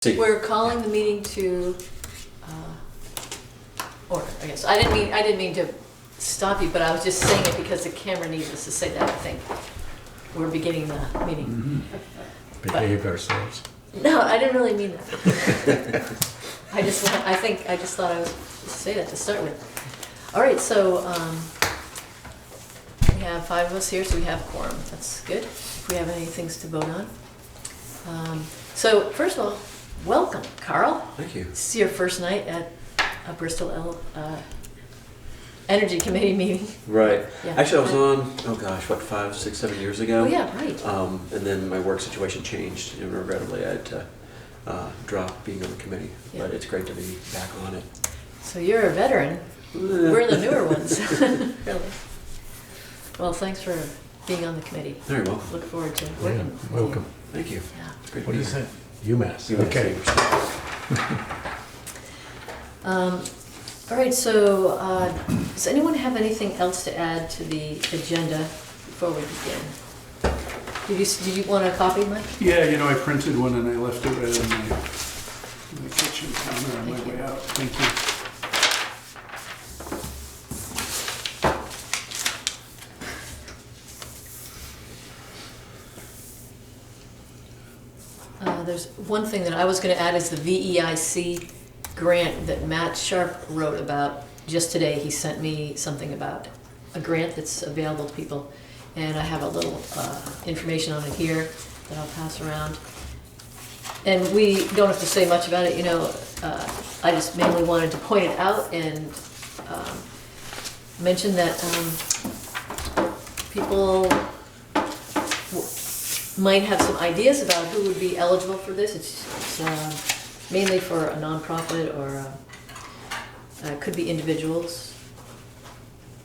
We're calling the meeting to order, I guess. I didn't mean to stop you, but I was just saying it because the camera needs us to say that, I think. We're beginning the meeting. Behave ourselves. No, I didn't really mean that. I just thought I was to say that to start with. All right, so we have 5 of us here, so we have a quorum. That's good. If we have any things to vote on. So first of all, welcome, Carl. Thank you. This is your first night at a Bristol Energy Committee meeting. Right. Yeah. Actually, I was on, oh gosh, what, 5, 6, 7 years ago? Oh yeah, right. And then my work situation changed, and regrettably I had to drop being on the committee. Yeah. But it's great to be back on it. So you're a veteran. We're the newer ones. Really. Well, thanks for being on the committee. Very welcome. Look forward to working with you. Welcome. Thank you. Yeah. It's great What to be is here. that? UMass. UMass. Okay. All right, so does anyone have anything else to add to the agenda before we begin? Did you want a copy, Mike? Yeah, I printed one and I left it right on my kitchen counter on my way out. Thank you. There's one thing that I was going to add is the VEIC grant that Matt Sharp wrote about just today. He sent me something about a grant that's available to people, and I have a little information on it here that I'll pass around. And we don't have to say much about it, I just mainly wanted to point it out and mention that people might have some ideas about who would be eligible for this. It's mainly for a nonprofit or it could be individuals.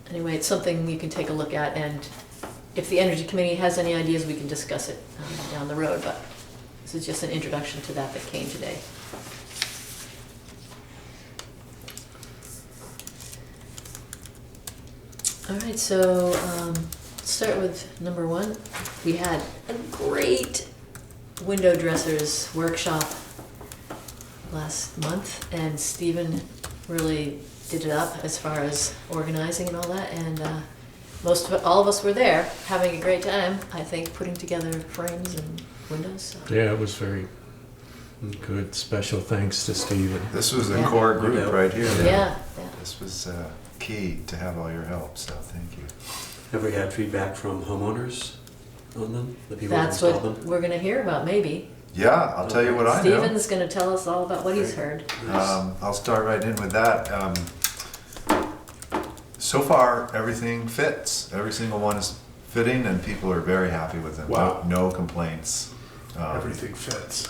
Anyway, it's something you can take a look at, and if the Energy Committee has any ideas, we can discuss it down the road, but this is just an introduction to that came today. All right, so let's start with number 1. We had a great window dressers workshop last month, and Stephen really did it up as far as organizing and all that, and all of us were there having a great time, I think, putting together frames and windows. So. Yeah, it was very good. Special thanks to Stephen. This was a Yeah. core group right here. Yeah. This was key to have all your help, so thank you. Have we had feedback from homeowners on them? The people That's who installed what them? we're going to hear about, maybe. Yeah, I'll tell you what I know. Stephen's going to tell us all about what he's heard. I'll start right in with that. So far, everything fits. Every single one is fitting, and people are very happy with them. Wow. No complaints. Everything fits.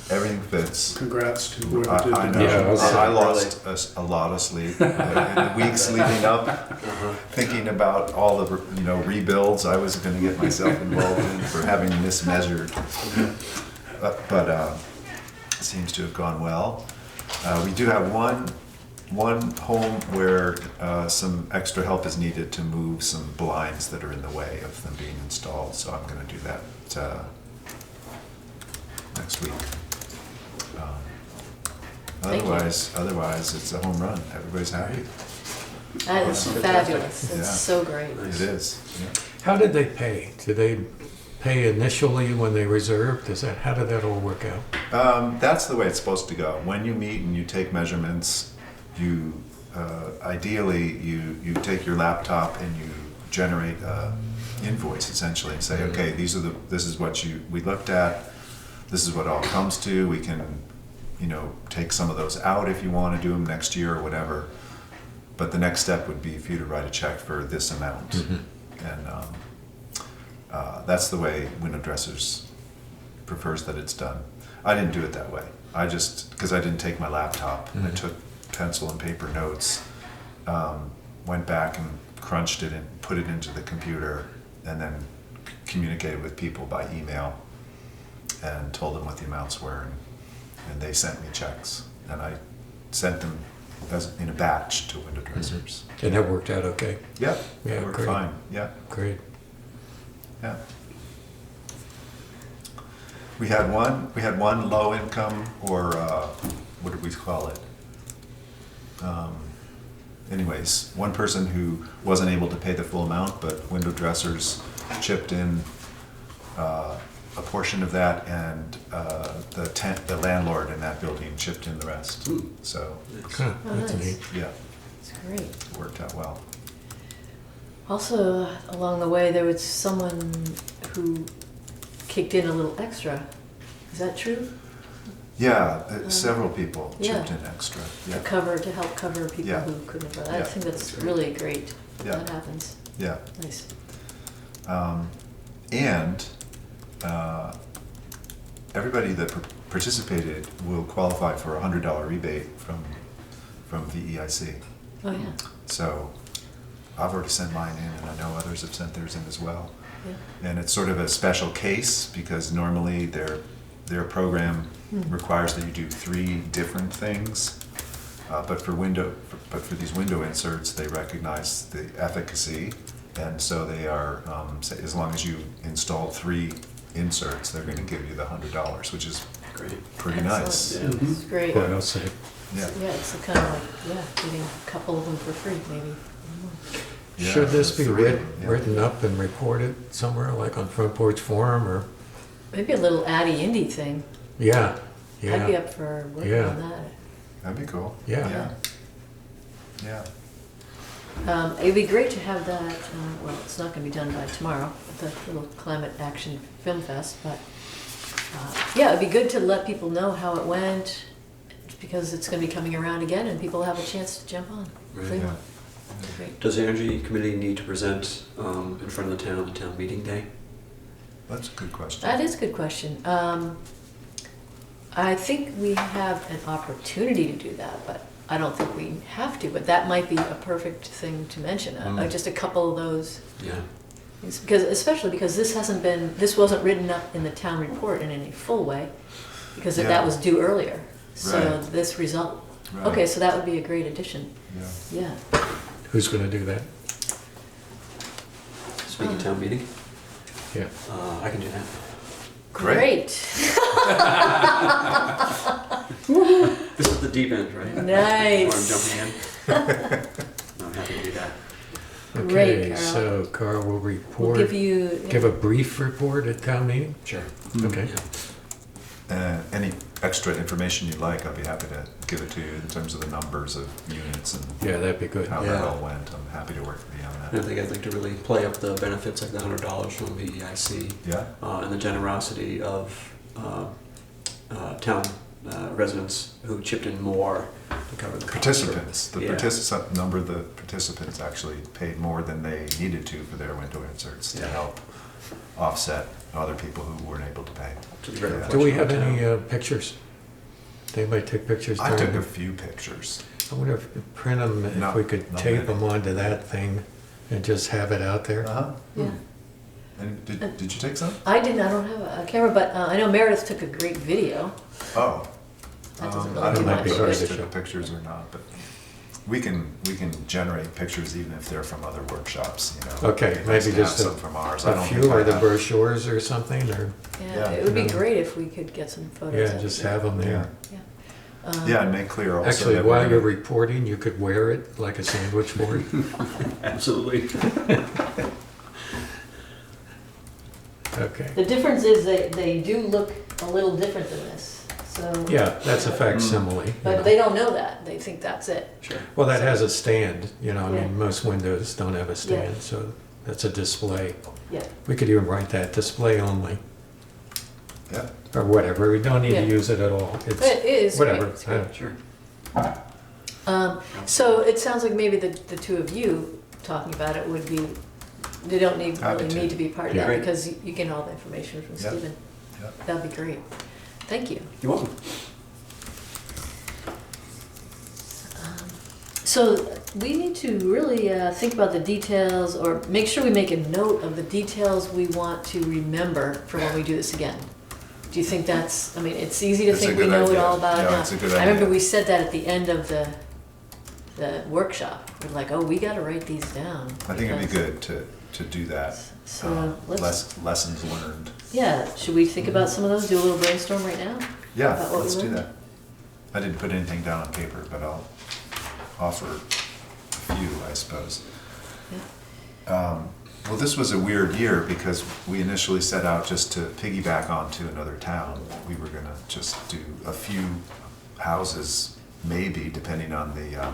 Everything fits. Congrats to whoever did I the know. measurements. I lost a lot of sleep in the weeks leading up, thinking about all the rebuilds I was going to get myself involved in for having mismeasured. But it seems to have gone well. We do have one home where some extra help is needed to move some blinds that are in the way of them being installed. So I'm going to do that next week. Otherwise, it's a home run. Everybody's happy. That is Fantastic. fabulous. It's Yeah. so great. It is. Yeah. How did they pay? Did they pay initially when they reserved? How did that all work out? That's the way it's supposed to go. When you meet and you take measurements, you ideally you take your laptop and you generate an invoice essentially and say, okay, this is what we looked at. This is what it all comes to. We can take some of those out if you want to do them next year or whatever. But the next step would be for you to write a check for this amount. And that's the way Window Dressers prefers that it's done. I didn't do it that way. Because I didn't take my laptop, I took pencil and paper notes, went back and crunched it and put it into the computer, and then communicated with people by email and told them what the amounts were, and they sent me checks, and I sent them in a batch to Window Dressers. And that worked out okay? Yeah, Yeah, they worked great. fine. Yeah, Great. yeah. We had one low income, or what did we call it? Anyways, one person who wasn't able to pay the full amount, but window dressers chipped in a portion of that, and the landlord in that building chipped in the rest. So, Huh, Oh, that's nice. neat. yeah, It's great. it worked out well. Also, along the way, there was someone who kicked in a little extra. Is that true? Yeah, several people yeah. chipped in extra. To Yeah, to help cover people Yeah. who couldn't afford. I Yeah. think that's really great. Yeah. That happens. yeah. Nice. And everybody that participated will qualify for a $100 rebate from VEIC. Oh yeah. So I've already sent mine in, and I know others have sent theirs in as well. Yeah. And it's sort of a special case because normally their program requires that you do 3 different things. But for these window inserts, they recognize the efficacy, and so they are, say, as long as you install 3 inserts, they're going to give you the $100, which is Great. pretty nice. Excellent. It's great. Quite I'll say. Yeah. Yeah, it's the kind of like, getting a couple of them for free, maybe. Yeah, Should this be 3 of them, yeah. written up and reported somewhere, like on Front Porch Forum, or? Maybe a little Addy Indie thing. Yeah, I'd be yeah, up for working Yeah. on that. That'd be cool. yeah. Yeah. Yeah. It'd be great to have that, well, it's not gonna be done by tomorrow, the little Climate Action Film Fest, but, yeah, it'd be good to let people know how it went, because it's gonna be coming around again, and people have a chance to jump on if they Right. want. Great. Does the Energy Committee need to present in front of the town on the town meeting day? That's a good question. That is a good question. I think we have an opportunity to do that, but I don't think we have to, but that might be a perfect thing to mention, just a couple of those. Yeah. It's because, especially because this wasn't written up in the town report in any full way, because Yeah. that was due earlier. So Right. this result, Right. okay, so that would be a great addition. Yeah. Yeah. Who's gonna do that? Speaking of town meeting, Yeah. I can do that. Great. This is the deep end, right? Nice. Or I'm jumping in. I'm happy to do that. Great, Okay, Carl. so Carl will We'll report, give a brief report at town meeting? Sure. Okay. Any extra information you'd like, I'll be happy to give it to you in terms of the numbers of units and Yeah, that'd be good. how Yeah. that all went. I'm happy to work beyond I that. think I'd like to really play up the benefits, like the $100 from VEIC, Yeah? and the generosity of town residents who chipped in more to cover the cost. Participants, Yeah. some number of the participants actually paid more than they needed to for their window inserts to Yeah. help offset other people who weren't able to pay. To the great Yeah. Do we reflection have of the any town. pictures? They might take pictures I during took a the- few pictures. I wonder if we print them, if Not- we could not tape many. them onto that thing and just have it out there. Uh-huh. Yeah. And did you take some? I don't have a camera, but I know Meredith took a great video. Oh. That doesn't I really don't know might be if hard I to took show. pictures or not, but we can generate pictures even if they're from other workshops, you know. Okay, It'd be nice maybe to have just some from ours. I A don't few, think I or the have- brochures or something, or, Yeah, Yeah. it would be Yeah. great if we could get some photos. yeah, of just it. have them there. Yeah. Yeah, and make clear also Actually, that while we're you're gonna- reporting, you could wear it like a sandwich board. Absolutely. Okay. The difference is they do look a little different than this, so. Yeah, that's a facsimile. you But know. they don't know that, they think that's it. Sure. Well, that has a stand, you know, I Yeah. mean, most windows don't have a stand, so that's a display. Yeah, We could even write that, display only, Yeah, or whatever, we don't need Yeah. to use it at all. it It's is great. whatever. It's great. Sure. So it sounds like maybe the two of you talking about it would be, they don't Happy really to. need to be part of Yeah. that, because you get all the information from Yeah. Stephen. yeah. That'd be great. Thank you. You're welcome. So we need to really think about the details, or make sure we make a note of the details we want to remember for when we do this again. Do you think that's, I mean, it's easy to That's a think we good know it idea. all about it Yeah, now. it's a good I remember idea. we said that at the end of the workshop. We're like, oh, we gotta write these down. I think it'd be because- good to do that. So Lessons learned. yeah, should we think about some of those? Do a little brainstorm right now? Yeah, About what we let's do learned? that. I didn't put anything down on paper, but I'll offer a few, I suppose. Yeah. Well, this was a weird year because we initially set out just to piggyback onto another town. We were gonna just do a few houses, maybe, depending on the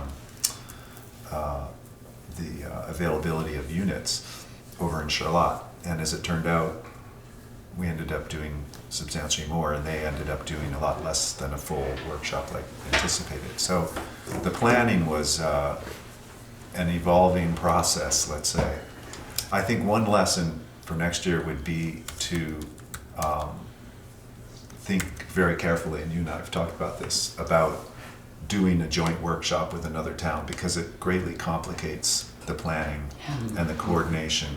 availability of units over in Charlotte. And as it turned out, we ended up doing substantially more, and they ended up doing a lot less than a full workshop like anticipated. So the planning was an evolving process, let's say. I think one lesson for next year would be to think very carefully, and you and I have talked about this, about doing a joint workshop with another town, because it greatly complicates the planning and the coordination.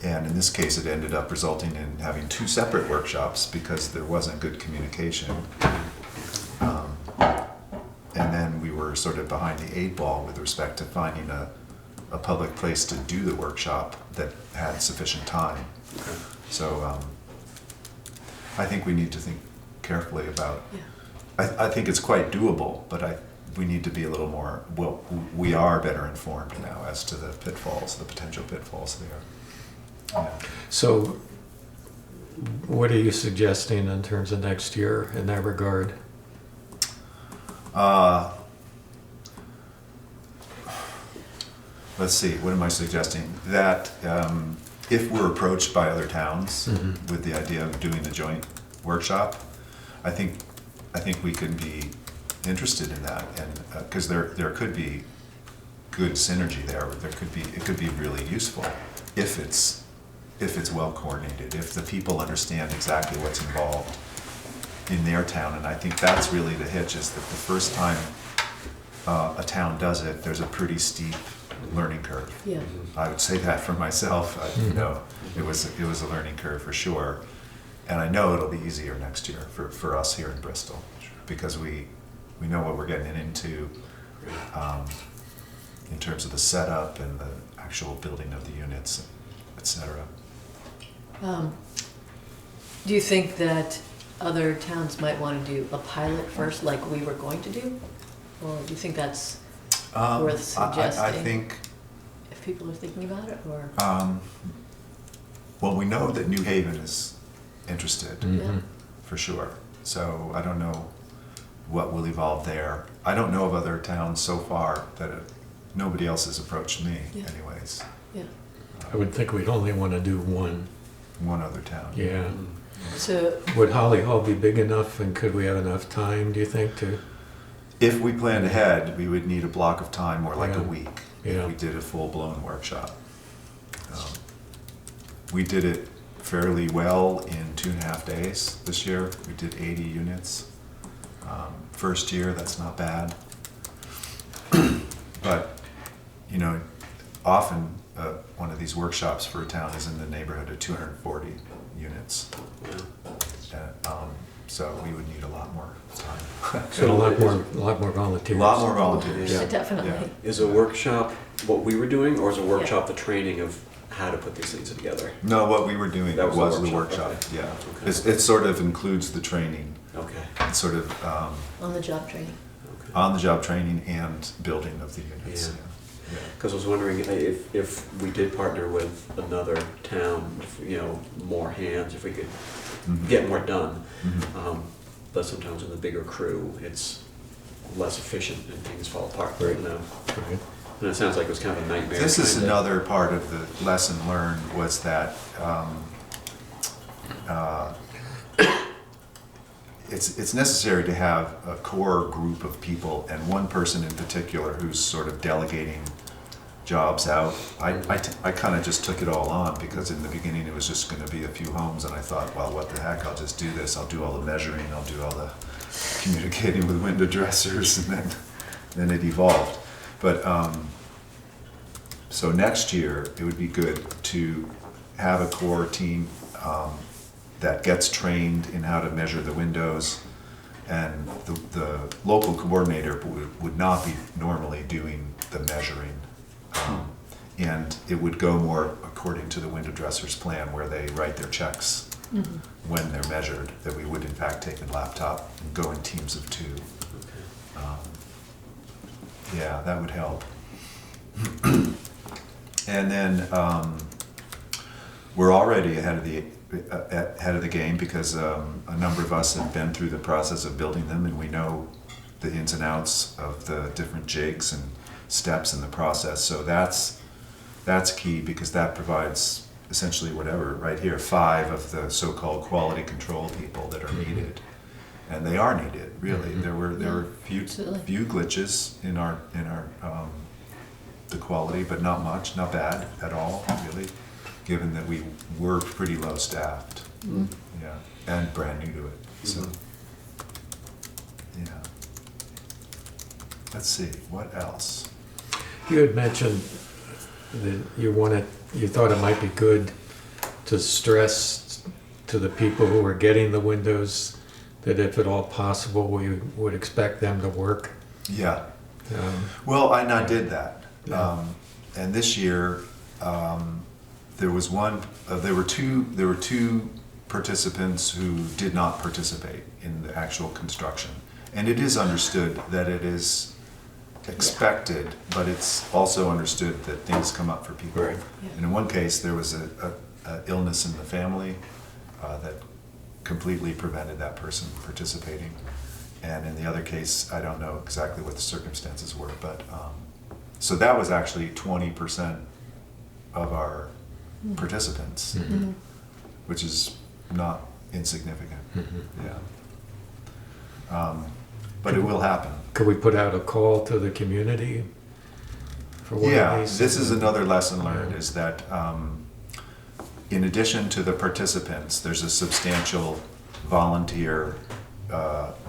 And in this case, it ended up resulting in having two separate workshops because there wasn't good communication. And then we were sort of behind the 8 ball with respect to finding a public place to do the workshop that had sufficient time. Okay. So I think we need to think carefully about, Yeah. I think it's quite doable, but we need to be a little more, well, we are better informed now as to the pitfalls, the potential pitfalls there. Yeah. So what are you suggesting in terms of next year in that regard? Let's see, what am I suggesting? That if we're approached by other towns with the idea of doing a joint workshop, I think we can be interested in that, and because there could be good synergy there. It could be really useful if it's well coordinated, if the people understand exactly what's involved in their town. And I think that's really the hitch, is that the first time a town does it, there's a pretty steep learning curve. Yeah. I would say that for myself. It was a learning curve for sure. And I know it'll be easier next year for us here in Bristol, because we know what we're getting into in terms of the setup and the actual building of the units, etc. Do you think that other towns might want to do a pilot first, like we were going to do? Or do you think that's worth suggesting? I think, if people are thinking about it, or? well, we know that New Haven is interested, Yeah. for sure. So I don't know what will evolve there. I don't know of other towns so far that nobody else has approached me, Yeah. anyways. Yeah. I would think we'd only want to do one. One other town. Yeah. So, Would Holly Hall be big enough, and could we have enough time, do you think, to? If we planned ahead, we would need a block of time, more like Yeah. a week, Yeah. if we did a full-blown workshop. We did it fairly well in 2.5 days this year. We did 80 units. First year, that's not bad. But, often one of these workshops for a town is in the neighborhood of 240 units. So we would need a lot more time. So a lot more volunteers. A lot more volunteers. yeah, definitely. Yeah. Is a workshop what we were doing, or is a workshop the training of how to put these things together? No, what we were doing That was was the the workshop, workshop, okay. yeah. Okay. It sort of includes the training. Okay. It's sort of On-the-job training. Okay. on-the-job training and building of the units. Yeah. Yeah. Because I was wondering if we did partner with another town, more hands, if we could Mhm. get more done. Mhm. But sometimes with a bigger crew, it's less efficient and things fall apart. Right. And it sounds like it was kind of a nightmare. This is kinda- another part of the lesson learned, was that it's necessary to have a core group of people, and one person in particular who's sort of delegating jobs out. I kind of just took it all on, because in the beginning it was just going to be a few homes, and I thought, well, what the heck, I'll just do this. I'll do all the measuring, I'll do all the communicating with window dressers, and then it evolved. But so next year, it would be good to have a core team that gets trained in how to measure the windows, and the local coordinator would not be normally doing the measuring. And it would go more according to the window dresser's plan, where they write their checks when they're measured, that we would in fact take a laptop and go in teams of 2. Yeah, that would help. And then we're already ahead of the game, because a number of us have been through the process of building them, and we know the ins and outs of the different jigs and steps in the process. So that's key, because that provides essentially whatever, right here, 5 of the so-called quality control people that are needed. And they are needed, really. There were few glitches in our the quality, but not much, not bad at all, really, given that we were pretty low staffed. Yeah, and brand new to it. So yeah. Let's see, what else? You had mentioned that you thought it might be good to stress to the people who are getting the windows that if at all possible, we would expect them to work. Yeah. Well, I did that. Yeah. And this year, there were two participants who did not participate in the actual construction. And it is understood that it is expected, but it's also understood that things come up for people. Right. Yeah. And in one case, there was a illness in the family that completely prevented that person participating. And in the other case, I don't know exactly what the circumstances were, but so that was actually 20% of our participants, which is not insignificant. Yeah. But it will happen. Could we put out a call to the community for one Yeah, of these? this is another lesson learned, is that in addition to the participants, there's a substantial volunteer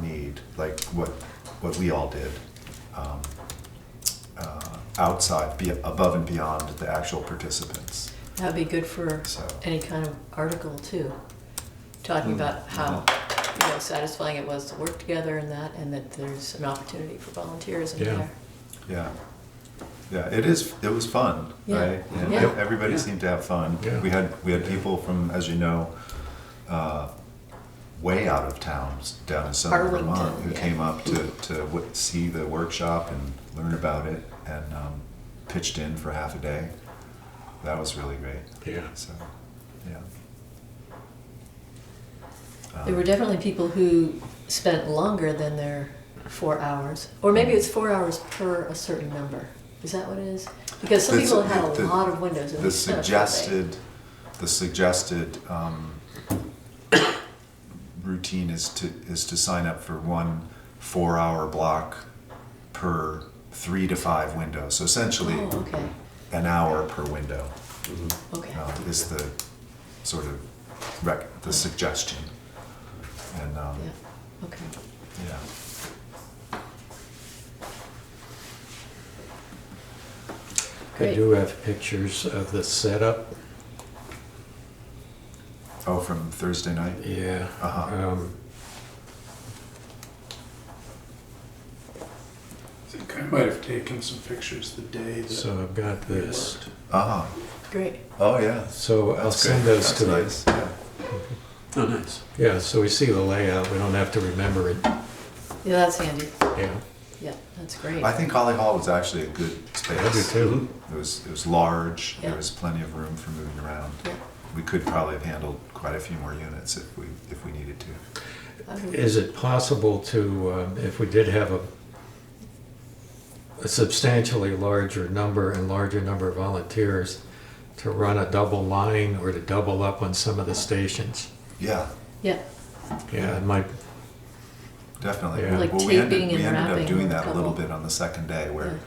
need, like what we all did, outside, above and beyond the actual participants. That'd be good for So. any kind of article too, talking about how satisfying it was to work together and that there's an opportunity for volunteers in Yeah. there. Yeah. Yeah, it was fun, Yeah. right? And Yeah. everybody Yeah. seemed to have fun. Yeah. We had people from, as you know, way out of town, down in southern Arlington, Vermont, who yeah. came up to see the workshop and learn about it, and pitched in for half a day. That was really great. Yeah. So, yeah. There were definitely people who spent longer than their 4 hours, or maybe it's 4 hours per a certain number. Is that what it is? Because some people had a lot of windows. And The suggested routine is to sign up for 1 4-hour block per 3 to 5 windows. So essentially, okay. an hour per window Okay. is the sort of the suggestion. And Yeah. Okay. yeah. I Great. do have pictures of the setup. Oh, from Thursday night? Yeah. Uh-huh. I think I might have taken some pictures the day that So I've got we this. worked. Uh-huh. Great. Oh, yeah. So I'll That's send great. those That's to you. nice. Yeah. Oh, nice. Yeah, so we see the layout. We don't have to remember it. Yeah, that's handy. Yeah. Yeah, that's great. I think Holly Hall was actually a good space. I do too. It was large. Yeah. There was plenty of room for moving around. Yeah. We could probably have handled quite a few more units if we needed to. I would- Is it possible to, if we did have a substantially larger number of volunteers, to run a double line or to double up on some of the stations? Yeah, Yeah. Yeah, it might. definitely. Yeah. Like Well, taping we and ended wrapping up doing a that a little couple. bit on the second day, where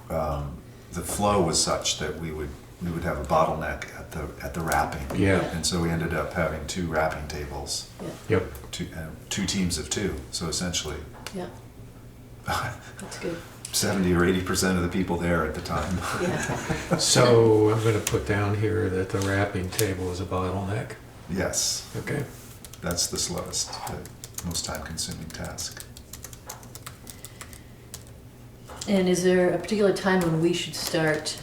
the flow was such that we would have a bottleneck at the wrapping. Yeah. And so we ended up having 2 wrapping tables, Yep. 2 teams of 2. So essentially, Yeah. That's good. 70 or 80% of the people there at the time. Yeah. So I'm going to put down here that the wrapping table is a bottleneck. Yes, Okay. that's the slowest, the most time-consuming task. And is there a particular time when we should start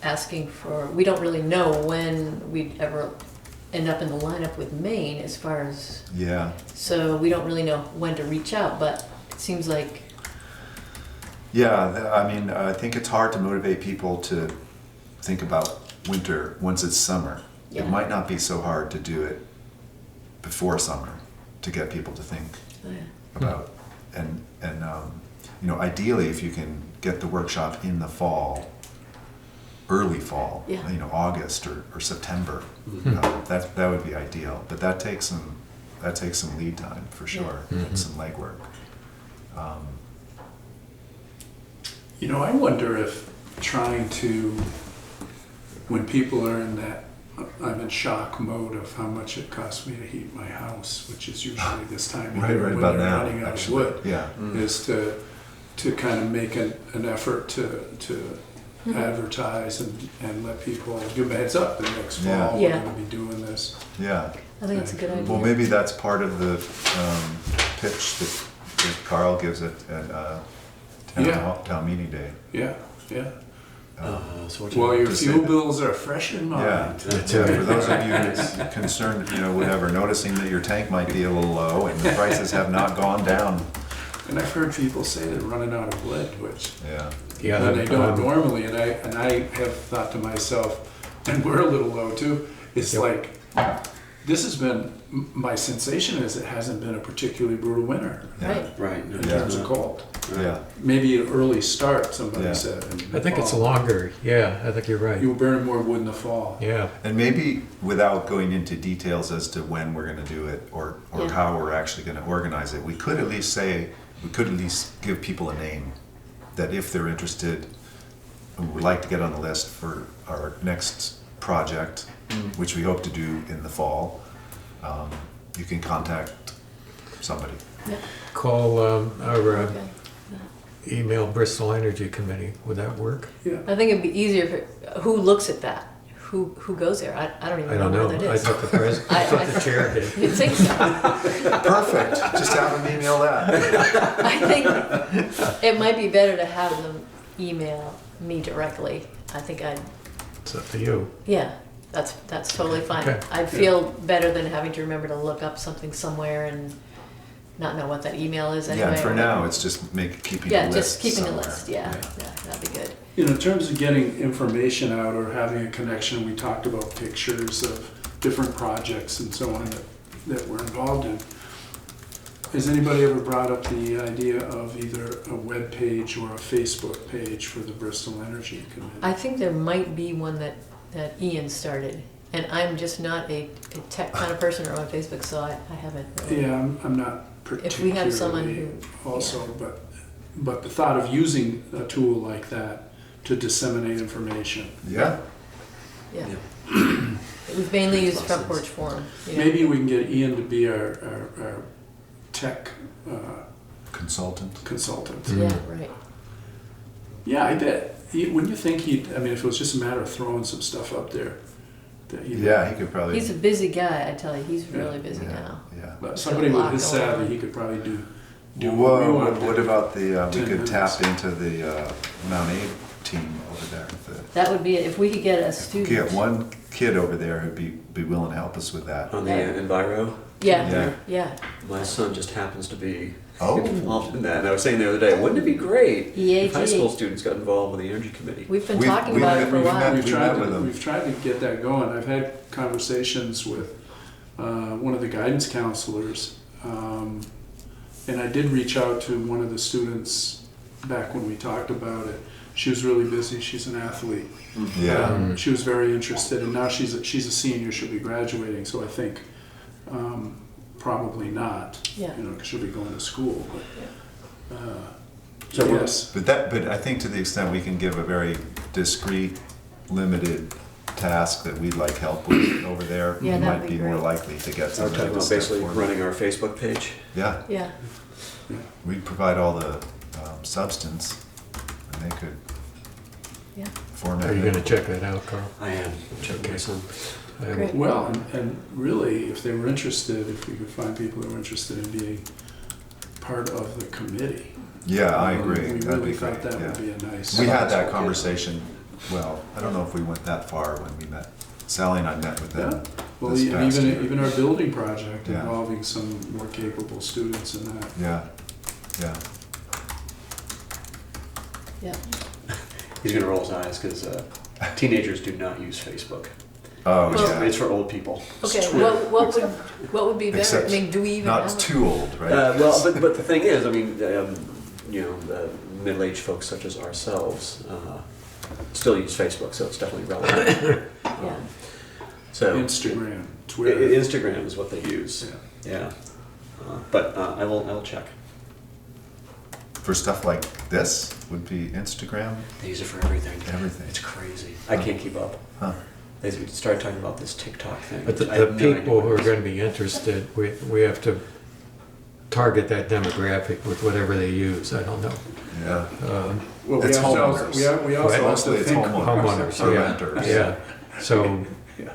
asking for, we don't really know when we'd ever end up in the lineup with Maine as far as, Yeah. so we don't really know when to reach out, but it seems like, Yeah, I mean, I think it's hard to motivate people to think about winter once it's summer. Yeah. It might not be so hard to do it before summer, to get people to think oh yeah. about, and you know, ideally, if you can get the workshop in the fall, early fall, Yeah. you know, August or September, that would be ideal. But that takes some lead time for sure, and some legwork. You know, I wonder if trying to, when people are in that, I'm in shock mode of how much it costs me to heat my house, which is usually this time of year when about they're now, running out of actually. wood, Yeah. is to kind of make an effort to advertise and let people give them a heads up that next fall Yeah. we're Yeah. going to be doing this. Yeah. I think that's a good idea. Well, maybe that's part of the pitch that Carl gives at town meeting day. Yeah, yeah. So what Well, your to say fuel that. bills are fresh in mind. Yeah, for those of you concerned, you know, whatever, noticing that your tank might be a little low and the prices have not gone down. And I've heard people say they're running out of lead, which Yeah. Yeah, when they don't normally, and I have thought to myself, and we're a little low too, it's Yep. like, this has been, my sensation is it hasn't been a particularly brutal winter Right. Right. in terms of cold. Yeah. Maybe an early start, somebody Yeah. said. in I the think it's fall. longer. Yeah, I think you're right. You were burning more wood in the fall. Yeah. And maybe without going into details as to when we're gonna do it or Yeah. how we're actually gonna organize it, we could at least give people a name that if they're interested and would like to get on the list for our next project, which we hope to do in the fall, you can contact somebody. Yeah. Call our Okay. email Bristol Energy Committee. Would that work? Yeah. I think it'd be easier for, who looks at that? Who goes there? I don't even I don't know know. where that I is. thought the president, I thought the chair did. You'd think so. Perfect, just have them email that. I think it might be better to have them email me directly. I think It's up to you. yeah, that's totally fine. Okay. I'd feel better than having to remember to look up something somewhere and not know what that email is anyway. Yeah, and for or now, whatever. it's just keeping Yeah, a list just keeping somewhere. a list, yeah, that'd be good. You know, in terms of getting information out or having a connection, we talked about pictures of different projects and so on that we're involved in. Has anybody ever brought up the idea of either a web page or a Facebook page for the Bristol Energy Committee? I think there might be one that Ian started, and I'm just not a tech kind of person or on Facebook, so I haven't really. Yeah, I'm not particularly. If we have someone who. Also, but the thought of using a tool like that to disseminate information. Yeah, Yeah. Yeah. We've mainly used Makes Front sense. Porch Forum. you know. Maybe we can get Ian to be our tech consultant. consultant. Yeah, right. Yeah, I bet. Wouldn't you think he'd, I mean, if it was just a matter of throwing some stuff up there, that he'd. Yeah, he could probably. He's a busy guy, I tell you. He's Yeah. really busy yeah, now. Yeah. But somebody with his Got a lot going savvy, on. he could probably do what we Whoa, want to what do. about the, we 10 could tap minutes. into the Mount Aid team over there. That would be it. If we could get a If we student. get one kid over there who'd be willing to help us with that. On the Yeah. Enviro, Yeah, Yeah. yeah. my son just happens to be Oh. involved in that. And I was saying the other day, wouldn't it be great if high EAG. school students got involved with the Energy Committee? We've been We've- talking we've about it been- for a we've while. met- We've tried, with them. we've tried to get that going. I've had conversations with one of the guidance counselors, and I did reach out to one of the students back when we talked about it. She was really busy. She's an athlete. Yeah. She was very interested, and now she's a senior. She'll be graduating, so I think probably not. Yeah. You know, because she'll be going to school. But So we're- yes, But I think to the extent we can give a very discrete, limited task that we'd like help with over there, we Yeah, that'd might be be more great. likely to get So we're somebody talking to about step basically forward. running our Facebook page. Yeah, Yeah. we'd provide all the substance, and they could Yeah. format Are you it. going to check that out, Carl? I am. Check my son. I will. Great. well, and really, if they were interested, if we could find people who were interested in being part of the committee. Yeah, I agree. We That'd really be thought great, that yeah. would be a nice. We had that conversation, well, I don't know if we went that far when we met. Sally and I met with them Well, this past year. even our building project Yeah. involving some more capable students in that. Yeah, yeah. Yeah. He's gonna roll his eyes because teenagers do not use Facebook. Oh, Well, yeah. It's for old people. Okay, It's Twitter. what would be better? I Except mean, do we even Not have? too old, right? Well, but the thing is, I mean, you know, middle-aged folks such as ourselves still use Facebook, so it's definitely relevant. Yeah. So Instagram, Twitter. Instagram is what they use. Yeah. Yeah. But I will check. For stuff like this, would be Instagram, They use it for everything. everything. It's crazy. I can't keep up. Huh. They started talking about this TikTok thing. But the I have no idea people what who it are is. going to be interested, we have to target that demographic with whatever they use. I don't know. Yeah. Well, It's also homeowners. we also have Mostly to it's think. Homeowners, Or yeah. renters. Yeah. So Yeah.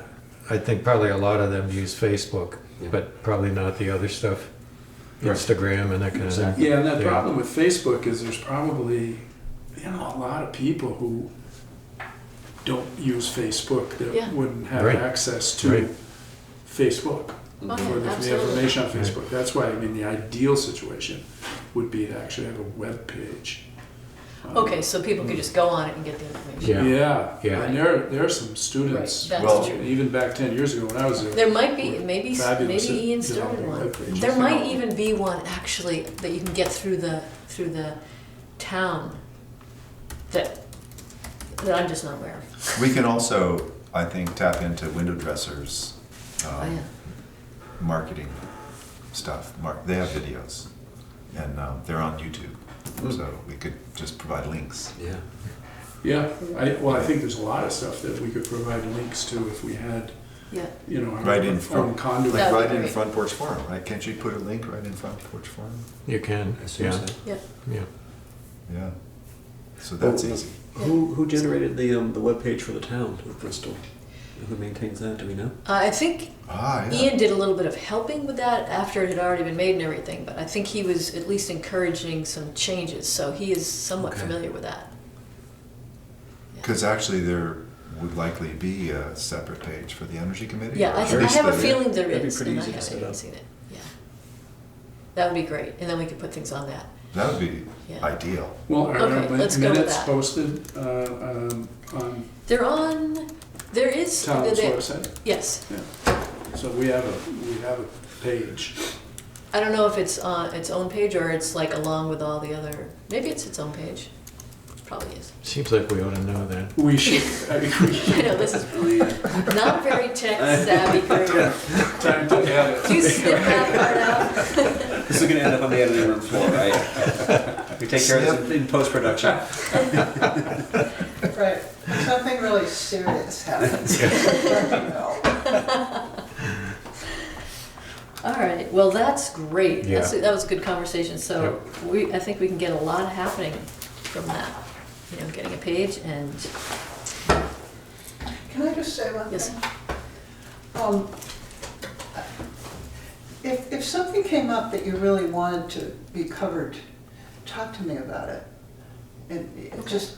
I think probably a lot of them use Facebook, Yeah. but probably not the other stuff, Right. Instagram and that kind of thing. Yeah, and that Yeah. problem with Facebook is there's probably, a lot of people who don't use Facebook Yeah. that wouldn't have Right. access to Right. Facebook Oh, for yeah, the absolutely. information on Right. Facebook. That's why, I mean, the ideal situation would be to actually have a web page. Okay, so people could just go on it and get the information. Yeah. Yeah, Yeah. and there are some students, Right, that's Well, true. even back 10 years ago when I was there. There might be, maybe Fabulous at Ian started developing one. web pages. There might even be one actually that you can get through the town that I'm just not aware of. We can also, I think, tap into window dressers' Oh, yeah. marketing stuff. They have videos, and they're on YouTube, so we could just provide links. Yeah. Yeah, I think there's a lot of stuff that we could provide links to if we had, Yeah. our Right in own front, conduit. That like would right be in great. Front Porch Forum, right? Can't you put a link right in Front Porch Forum? You can, I assume yeah, so. Yeah. yeah. Yeah. So that's Oh, easy. Who generated the webpage for the town of Bristol? Who maintains that? Do we know? I think Ah, yeah. Ian did a little bit of helping with that after it had already been made and everything, but I think he was at least encouraging some changes, so he is somewhat Okay. familiar with that. Because actually there would likely be a separate page for the Energy Committee. Yeah, or I at least have a the- feeling there That'd be is, pretty and I easy to haven't set even up. seen it. Yeah. That would be great, and then we could put things on that. That would be Yeah. ideal. Well, are Okay, there let's go with minutes that. posted on They're on, there is, town's they- website? yes. Yeah. So we have a page. I don't know if it's on its own page or it's like along with all the other, maybe it's its own page. Probably is. Seems like we ought to know that. We should, I mean, I know, this is not very tech savvy group. time to add it. Do you snip that part out? This is going to end up on the editing room floor, right? We take care of this in post-production. Right, something really serious happens. No. All right, well, that's great. Yeah. That was a good conversation. So I think we can get a lot happening from that. Getting a page and, Can I just say one yes. thing? If something came up that you really wanted to be covered, talk to me about it. And it just,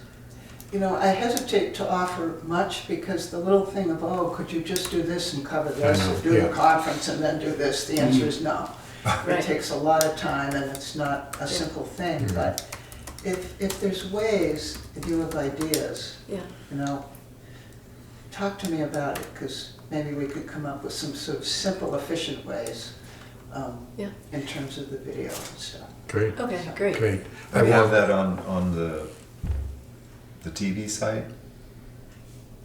I hesitate to offer much because the little thing of, could you just do this and cover this, I know, or do yeah. the conference and then do this, the answer is no. Right. It takes a lot of time and it's not a simple thing, Mhm. but if there's ways, if you have ideas, Yeah. talk to me about it, because maybe we could come up with some sort of simple, efficient ways Yeah. in terms of the video and stuff. Great, Okay, great. great. I have that on the TV site.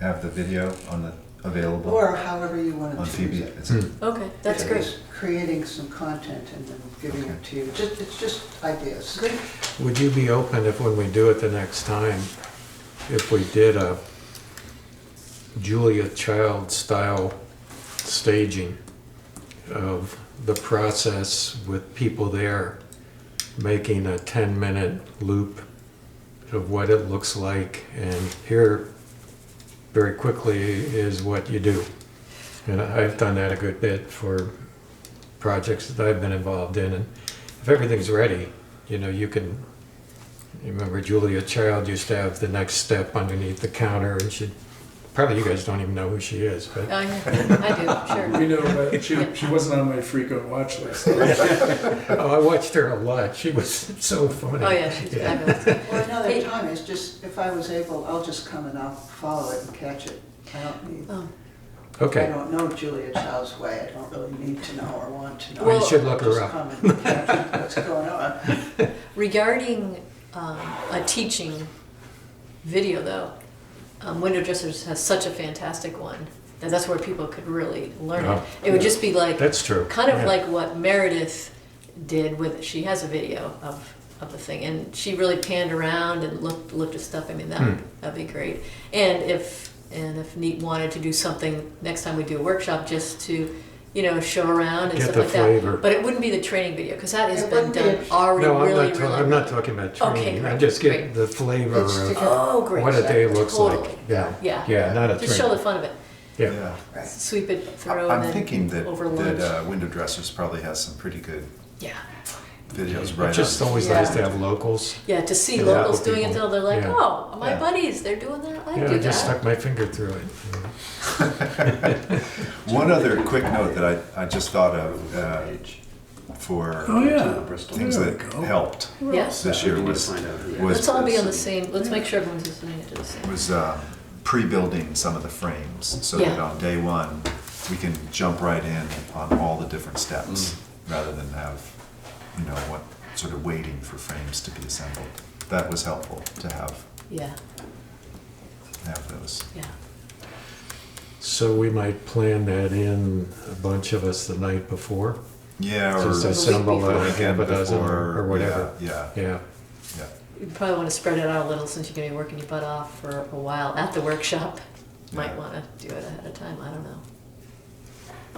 Have the video on the available Or however you want on to choose TV. it. It's Okay, that's If great. it's creating some content and then giving it to you, it's just ideas. Great. Would you be open if when we do it the next time, if we did a Julia Child style staging of the process with people there making a 10-minute loop of what it looks like, and here very quickly is what you do. And I've done that a good bit for projects that I've been involved in, and if everything's ready, you can, you remember Julia Child used to have the next step underneath the counter, and probably you guys don't even know who she is, but Oh, yeah, I do, sure. We know, but she wasn't on my frequent watch list. oh, I watched her a lot. She was so funny. Oh, yeah, she's fabulous. Or another Hey. time is just, if I was able, I'll just come and I'll follow it and catch it. I don't need, Oh, I Okay, don't know Julia Child's way, I don't really need to know or want to know. Well, you should look her I'll up. just come and catch what's going on. regarding a teaching video, though, Window Dressers has such a fantastic one that that's where people could really learn it. Oh, It would just be like, that's true. kind of Yeah. like what Meredith did with, she has a video of the thing, and she really panned around and looked at stuff. I mean, that'd be great. And if Neat wanted to do something next time we do a workshop, just to show around and Get stuff the like flavor. that. But it wouldn't be the training video, because that has It been wouldn't be done a- already No, really, really I'm not well. talking about Okay, training. I'm great, just getting great. the flavor It's to of get- Oh, great. what a day looks Totally. like. Yeah, Yeah. yeah, not a Just show the training. fun of it. Yeah. Yeah. Right. Sweep it through and I'm then thinking that, over lunch. Window Dressers probably has some pretty good Yeah. videos right It's just on. always Yeah. nice to have locals. Yeah, to see Yeah, locals local doing it, people. till they're like, Yeah. oh, my Yeah. buddies, they're doing that. I Yeah, do I just that. stuck my finger through it. One other quick note that I just thought of for Oh, yeah. Bristol. things There that we go. helped Yes. this year Let's was find out who that was- Let's all be on the same, let's make sure everyone's listening to the same. was pre-building some of the frames so that Yeah. on day one we can jump right in on all the different steps rather than have what sort of waiting for frames to be assembled. That was helpful to have Yeah, those. yeah. So we might plan that in, a bunch of us, the night before. Yeah, or Just the assemble week the before. weekend half a dozen before, or whatever. Yeah, Yeah. yeah. You probably want to spread it out a little, since you're going to be working your butt off for a while at the workshop. Might Yeah. want to do it ahead of time, I don't know.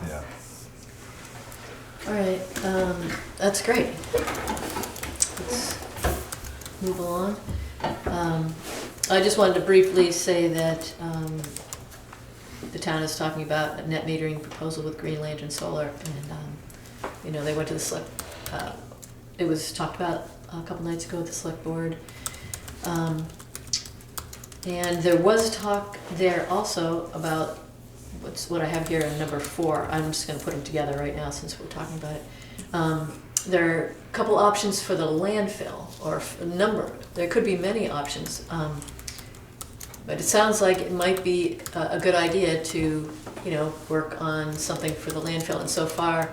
Yeah. All right, that's great. Let's move along. I just wanted to briefly say that the town is talking about a net metering proposal with Green Lantern Solar, and they went to the select. It was talked about a couple nights ago at the select board, and there was talk there also about what I have here in number 4. I'm just going to put them together right now since we're talking about it. There are a couple options for the landfill, or a number. There could be many options. But it sounds like it might be a good idea to, work on something for the landfill. And so far,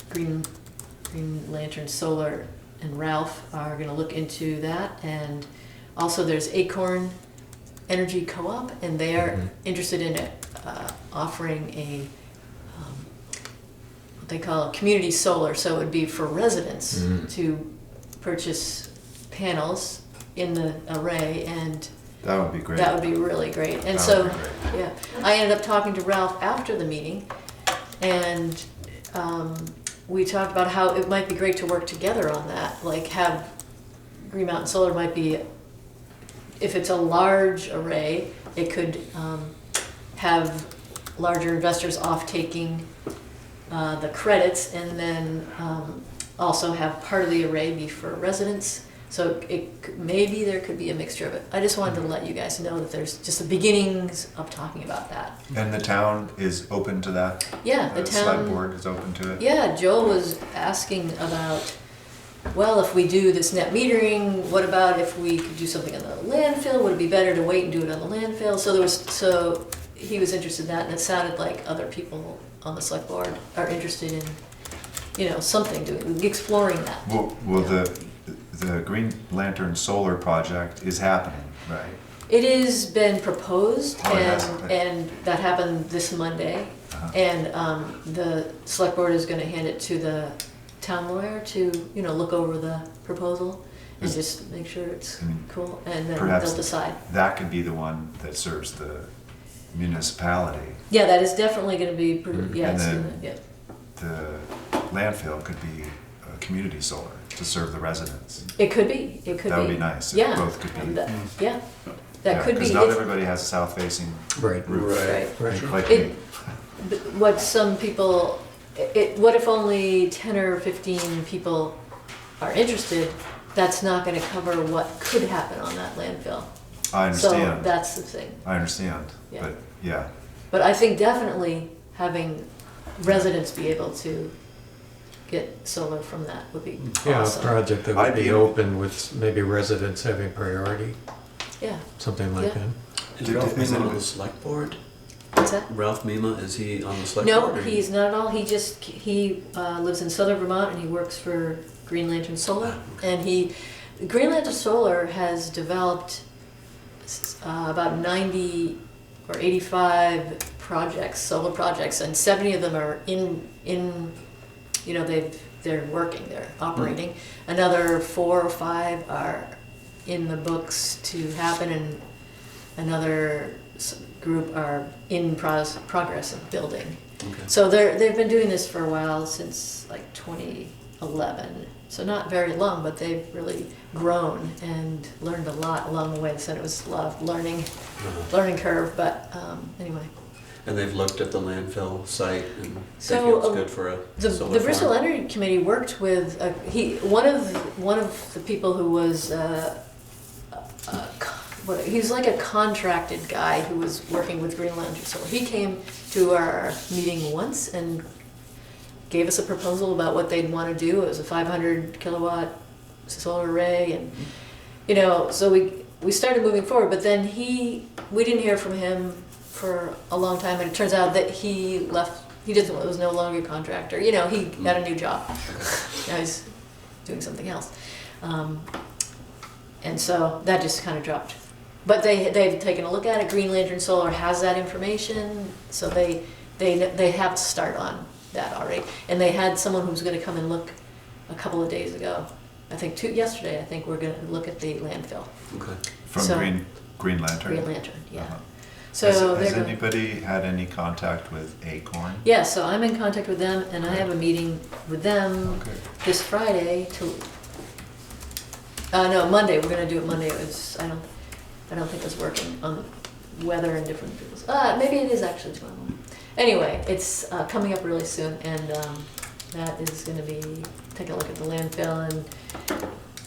Green Lantern Solar and Ralph are going to look into that. And also there's Acorn Energy Co-op, and they are interested in offering a what they call a community solar. So it would be for residents to purchase panels in the array, and That would be great. that would be really great. And That so, would be great. yeah, I ended up talking to Ralph after the meeting, and we talked about how it might be great to work together on that. Like, have Green Mountain Solar might be, if it's a large array, it could have larger investors off-taking the credits, and then also have part of the array be for residents. So maybe there could be a mixture of it. I just wanted to let you guys know that there's just the beginnings of talking about that. And the town is open to that? Yeah, the Select town. board is open to it? Yeah, Joel was asking about, well, if we do this net metering, what about if we could do something on the landfill? Would it be better to wait and do it on the landfill? So he was interested in that, and it sounded like other people on the select board are interested in, something doing, exploring that. Well, Yeah. the Green Lantern Solar project is happening, right? It has been proposed, Oh, it has, okay. and that happened this Monday. Uh-huh. And the select board is gonna hand it to the town lawyer to, look over the proposal and Is- just make sure it's I mean, cool, and then perhaps they'll decide. That could be the one that serves the municipality. Yeah, that is definitely gonna be, yeah, And it's then- gonna, yeah. The landfill could be community solar to serve the residents. It could be, it could be. That would be nice if Yeah. both could be. Yeah, that could be. Because not It's- everybody has a south-facing Right. roof. Right. Right. Like It- me. What some people what if only 10 or 15 people are interested? That's not gonna cover what could happen on that landfill. I understand. So that's the thing. I understand, Yeah. but yeah. But I think definitely having residents be able to get solar from that would be Yeah, a awesome. project that I'd would be be- open with maybe residents having priority, Yeah, something like Yeah. that. Is Ralph Is Mima on anybody- the select board? what's that? Ralph Mima, is he on the select board? No, or he's not at all. He lives in southern Vermont and he works for Green Lantern Solar. And Green Lantern Solar has developed about 90 or 85 projects, solar projects, and 70 of them are in you know, they're working, they're operating. Another 4 or 5 are in the books to happen, and another group are in progress of building. Okay. So they've been doing this for a while, since like 2011. So not very long, but they've really grown and learned a lot along the way. They said it was a lot of learning curve, but anyway. And they've looked at the landfill site and they So, feel it's good for a The solar Bristol farm? Energy Committee worked with one of the people who was he was like a contracted guy who was working with Green Lantern Solar. He came to our meeting once and gave us a proposal about what they'd want to do. It was a 500 kilowatt solar array, and you know, so we started moving forward. But then we didn't hear from him for a long time, and it turns out that he left. He was no longer a contractor. You know, he got a new job. Now he's doing something else, and so that just kind of dropped. But they've taken a look at it. Green Lantern Solar has that information, so they have to start on that already. And they had someone who was going to come and look a couple of days ago. I think yesterday. I think we're going to look at the landfill. Okay. From So- Green Lantern? Green Lantern, yeah. Uh-huh. So Has they're gonna- anybody had any contact with Acorn? Yeah, so I'm in contact with them, and I have a meeting with them Okay. this Friday no, Monday. We're gonna do it Monday. I don't think it's working on weather and different things. Maybe it is actually tomorrow morning. Anyway, it's coming up really soon, and that is gonna be taking a look at the landfill, and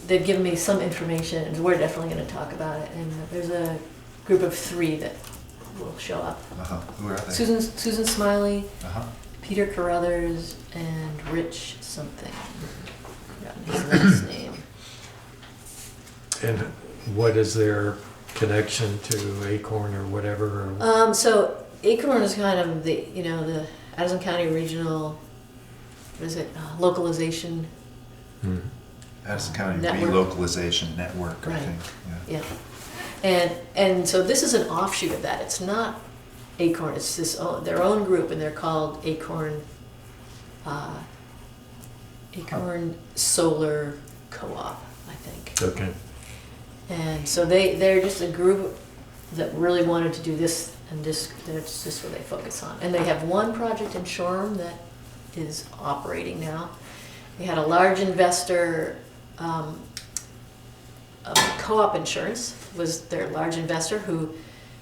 they've given me some information, and we're definitely gonna talk about it. And there's a group of 3 that will show up. Uh-huh. Who are they? Susan Smiley, Uh-huh. Peter Carruthers, and Rich something. Forgotten his last name. And what is their connection to Acorn or whatever? Or So Acorn is kind of the Addison County Regional, what is it, localization. Addison County Network. Relocalization Network, I Right. think. Yeah. Yeah. And so this is an offshoot of that. It's not Acorn, it's their own group, and they're called Acorn Solar Co-op, I think. Okay. And so they're just a group that really wanted to do this, and that's just what they focus on. And they have one project in Shoreham that is operating now. They had a large investor, Co-op Insurance was their large investor, who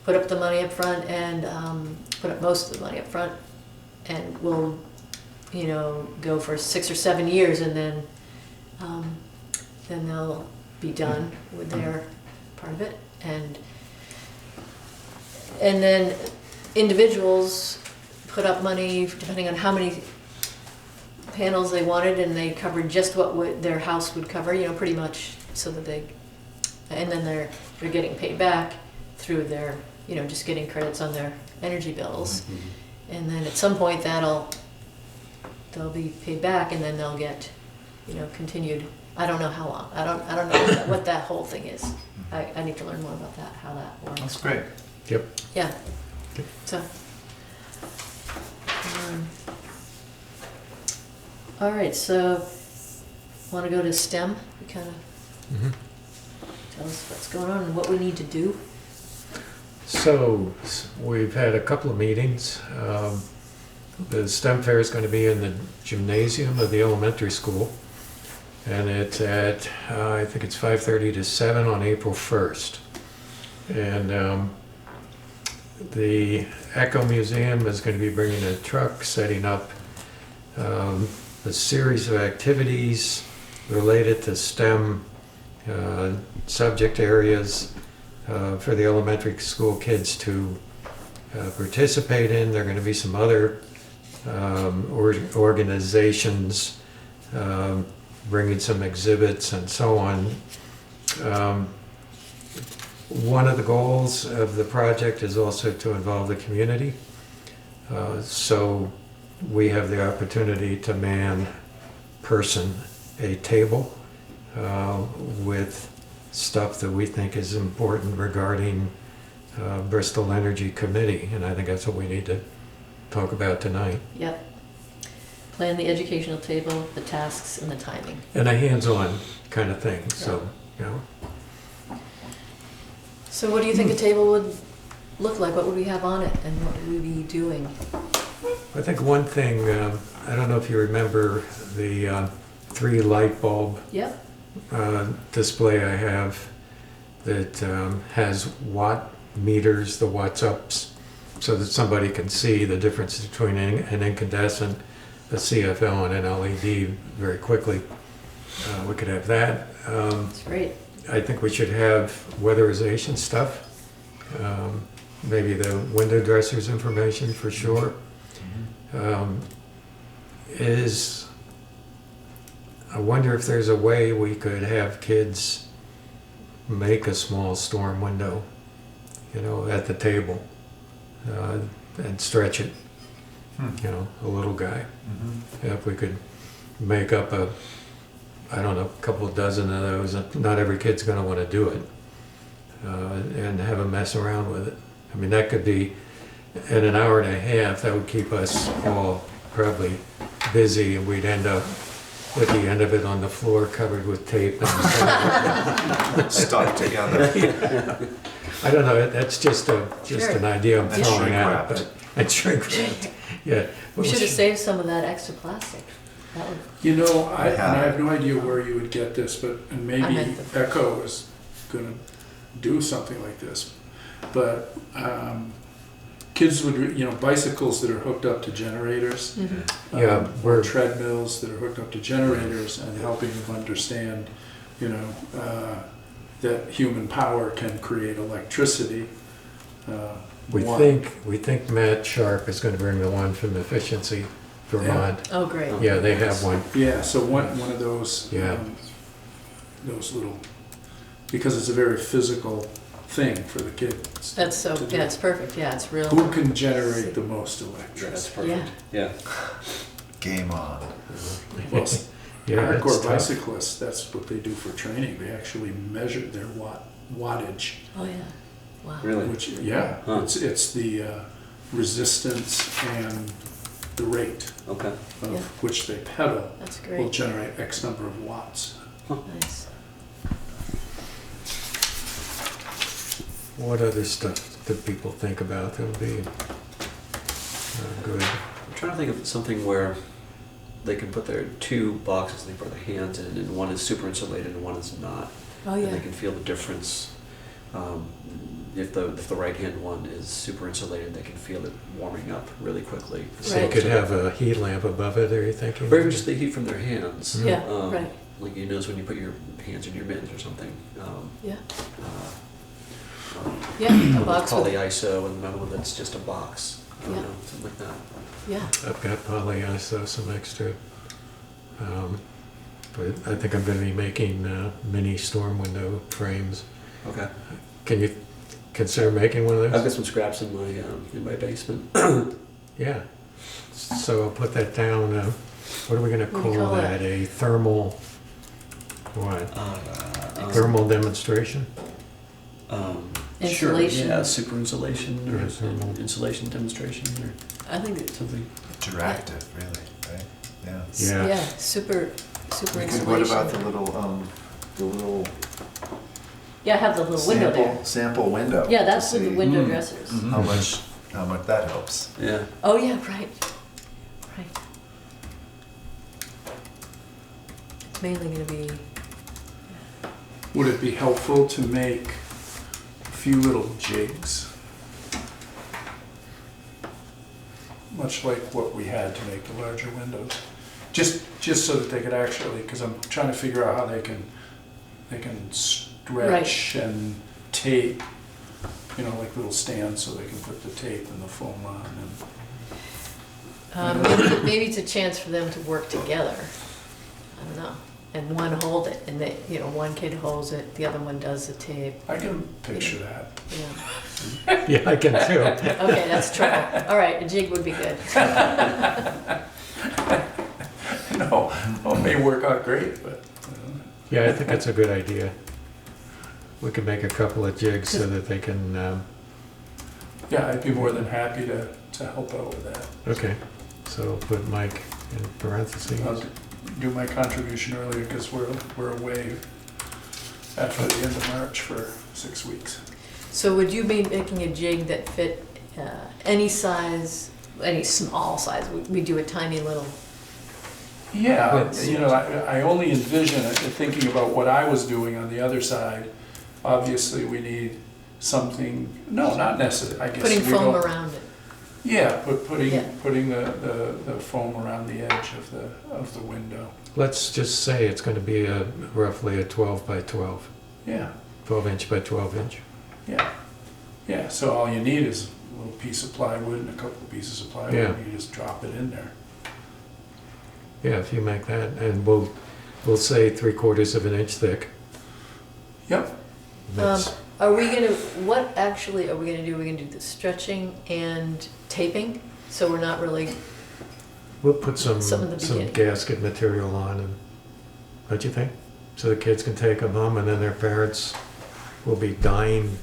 put up the money up front and put up most of the money up front, and will, go for 6 or 7 years, and then they'll be done with their part of it. And then individuals put up money depending on how many panels they wanted, and they covered just what their house would cover, pretty much, so that and then they're getting paid back through their, just getting credits on their energy bills. And then at some point they'll be paid back, and then they'll get, continued. I don't know how long. I don't know what that whole thing is. I need to learn more about that, how that works. That's great. Yep. Yeah. Okay. So. All right. So, want to go to STEM? We kind of tell us what's going on and what we need to do. So we've had a couple of meetings. The STEM fair is going to be in the gymnasium of the elementary school. And it's at, I think it's 5:30 to 7 on April 1st. And the Echo Museum is going to be bringing a truck, setting up a series of activities related to STEM subject areas for the elementary school kids to participate in. There are going to be some other organizations bringing some exhibits and so on. One of the goals of the project is also to involve the community. So we have the opportunity to person a table with stuff that we think is important regarding Bristol Energy Committee, and I think that's what we need to talk about tonight. Yep. Plan the educational table, the tasks, and the timing. And a hands-on kind of thing, so, you know. So what do you think a table would look like? What would we have on it, and what would we be doing? I think one thing, I don't know if you remember the 3 light bulb Yep. display I have that has watt meters, the watts ups, so that somebody can see the difference between an incandescent, a CFL, and an LED very quickly. We could have that. That's great. I think we should have weatherization stuff. Maybe the window dressers information for sure. I wonder if there's a way we could have kids make a small storm window, you know, at the table, and stretch it, you know, a little guy. If we could make up a couple of dozen of those, not every kid's gonna wanna do it, and have a mess around with it. I mean, that could be, in an hour and a half, that would keep us all probably busy, and we'd end up at the end of it on the floor covered with tape and Stuck together. I don't know, that's just an idea I'm And throwing out, shrink-wrapped. but, and shrink-wrapped, yeah. We should have saved some of that extra plastic. That would. You know, I Yeah. have no idea where you would get this, but, and I maybe meant the- Echo is gonna do something like this. But, kids would, bicycles that are hooked up to generators. Yeah, Or treadmills that are hooked up to generators, and helping them understand, that human power can create electricity. we think Matt Sharp is gonna bring the one from Efficiency Vermont. Oh, great. Yeah, they have one. Yeah, so one of those, Yeah. those little, because it's a very physical thing for the kids. That's so, to do. yeah, it's perfect. Yeah, it's real. Who can generate the most That's electricity? perfect. Yeah. Game on. Well, Yeah, it's hardcore tough. bicyclists, that's what they do for training. They actually measure their wattage, Oh, yeah. Wow. Really? which, Huh. it's the resistance and the rate Okay. of Yeah. which they pedal That's will great. generate X number of watts. Nice. What other stuff do people think about that would be good? I'm trying to think of something where they can put their 2 boxes, they put their hands in, and one is super insulated and one is not. Oh, And yeah. they can feel the difference. If the right hand one is super insulated, they can feel it warming up really quickly. So you Right. could have a heat lamp above it, are you thinking? Or even just the heat from their hands. Yeah, right. Like you notice when you put your hands in your mittens or something. Yeah. Uh, Yeah, a box with, polyiso and another one that's just a box. I don't Yeah. know, something like that. yeah. I've got polyiso, some extra. But I think I'm gonna be making mini storm window frames. Okay. Can you consider making one of I've got those? some scraps in my basement. Yeah. So I'll put that down. What are we gonna What do you call call that? A thermal, what? Uh, Thermal demonstration? Sure, Insulation. yeah, super insulation or Or thermal. insulation demonstration or I think it's, something. Interactive, really, right? Yeah. Yeah. yeah, super We insulation. could, what about the little Yeah, have the little window there. sample window? Yeah, that's to with the see window Mm. dressers. Mhm. how much that helps. Yeah. Oh, yeah, right. Right. It's mainly gonna be, Would it be helpful to make a few little jigs? much like what we had to make the larger windows. Just so that they could actually, because I'm trying to figure out how they can stretch and tape, you know, like little stands so they can put the tape and the foam on. And Maybe it's a chance for them to work together. I don't know. And one hold it, and they, you know, one kid holds it, the other one does the tape. I can picture that. Yeah. Yeah, I can too. Okay, that's trouble. All right, a jig would be good. No, well, it may work out great, but. Yeah, I think that's a good idea. We could make a couple of jigs so that they can, Yeah, I'd be more than happy to help out with that. okay. So put Mike in parentheses. I'll do my contribution earlier because we're away after the end of March for 6 weeks. So would you be making a jig that fit any size, any small size? We do a tiny little. Yeah, you know, I only envision it, thinking about what I was doing on the other side. Obviously, we need something, no, not necessarily, I guess. Putting we foam don't- around it. Yeah, but putting Yeah. the foam around the edge of the window. Let's just say it's going to be roughly a 12 by 12, Yeah, 12 inch by 12 inch. yeah, yeah. So all you need is a little piece of plywood and a couple of pieces of plywood. Yeah. You just drop it in there. Yeah, if you make that, and we'll say 3/4 of an inch thick. Yep. That's- Are we gonna, what actually are we gonna do? We're gonna do the stretching and taping? So we're not really, We'll put some Some in the beginning. gasket material on, and don't you think? So the kids can take them home, and then their parents will be dying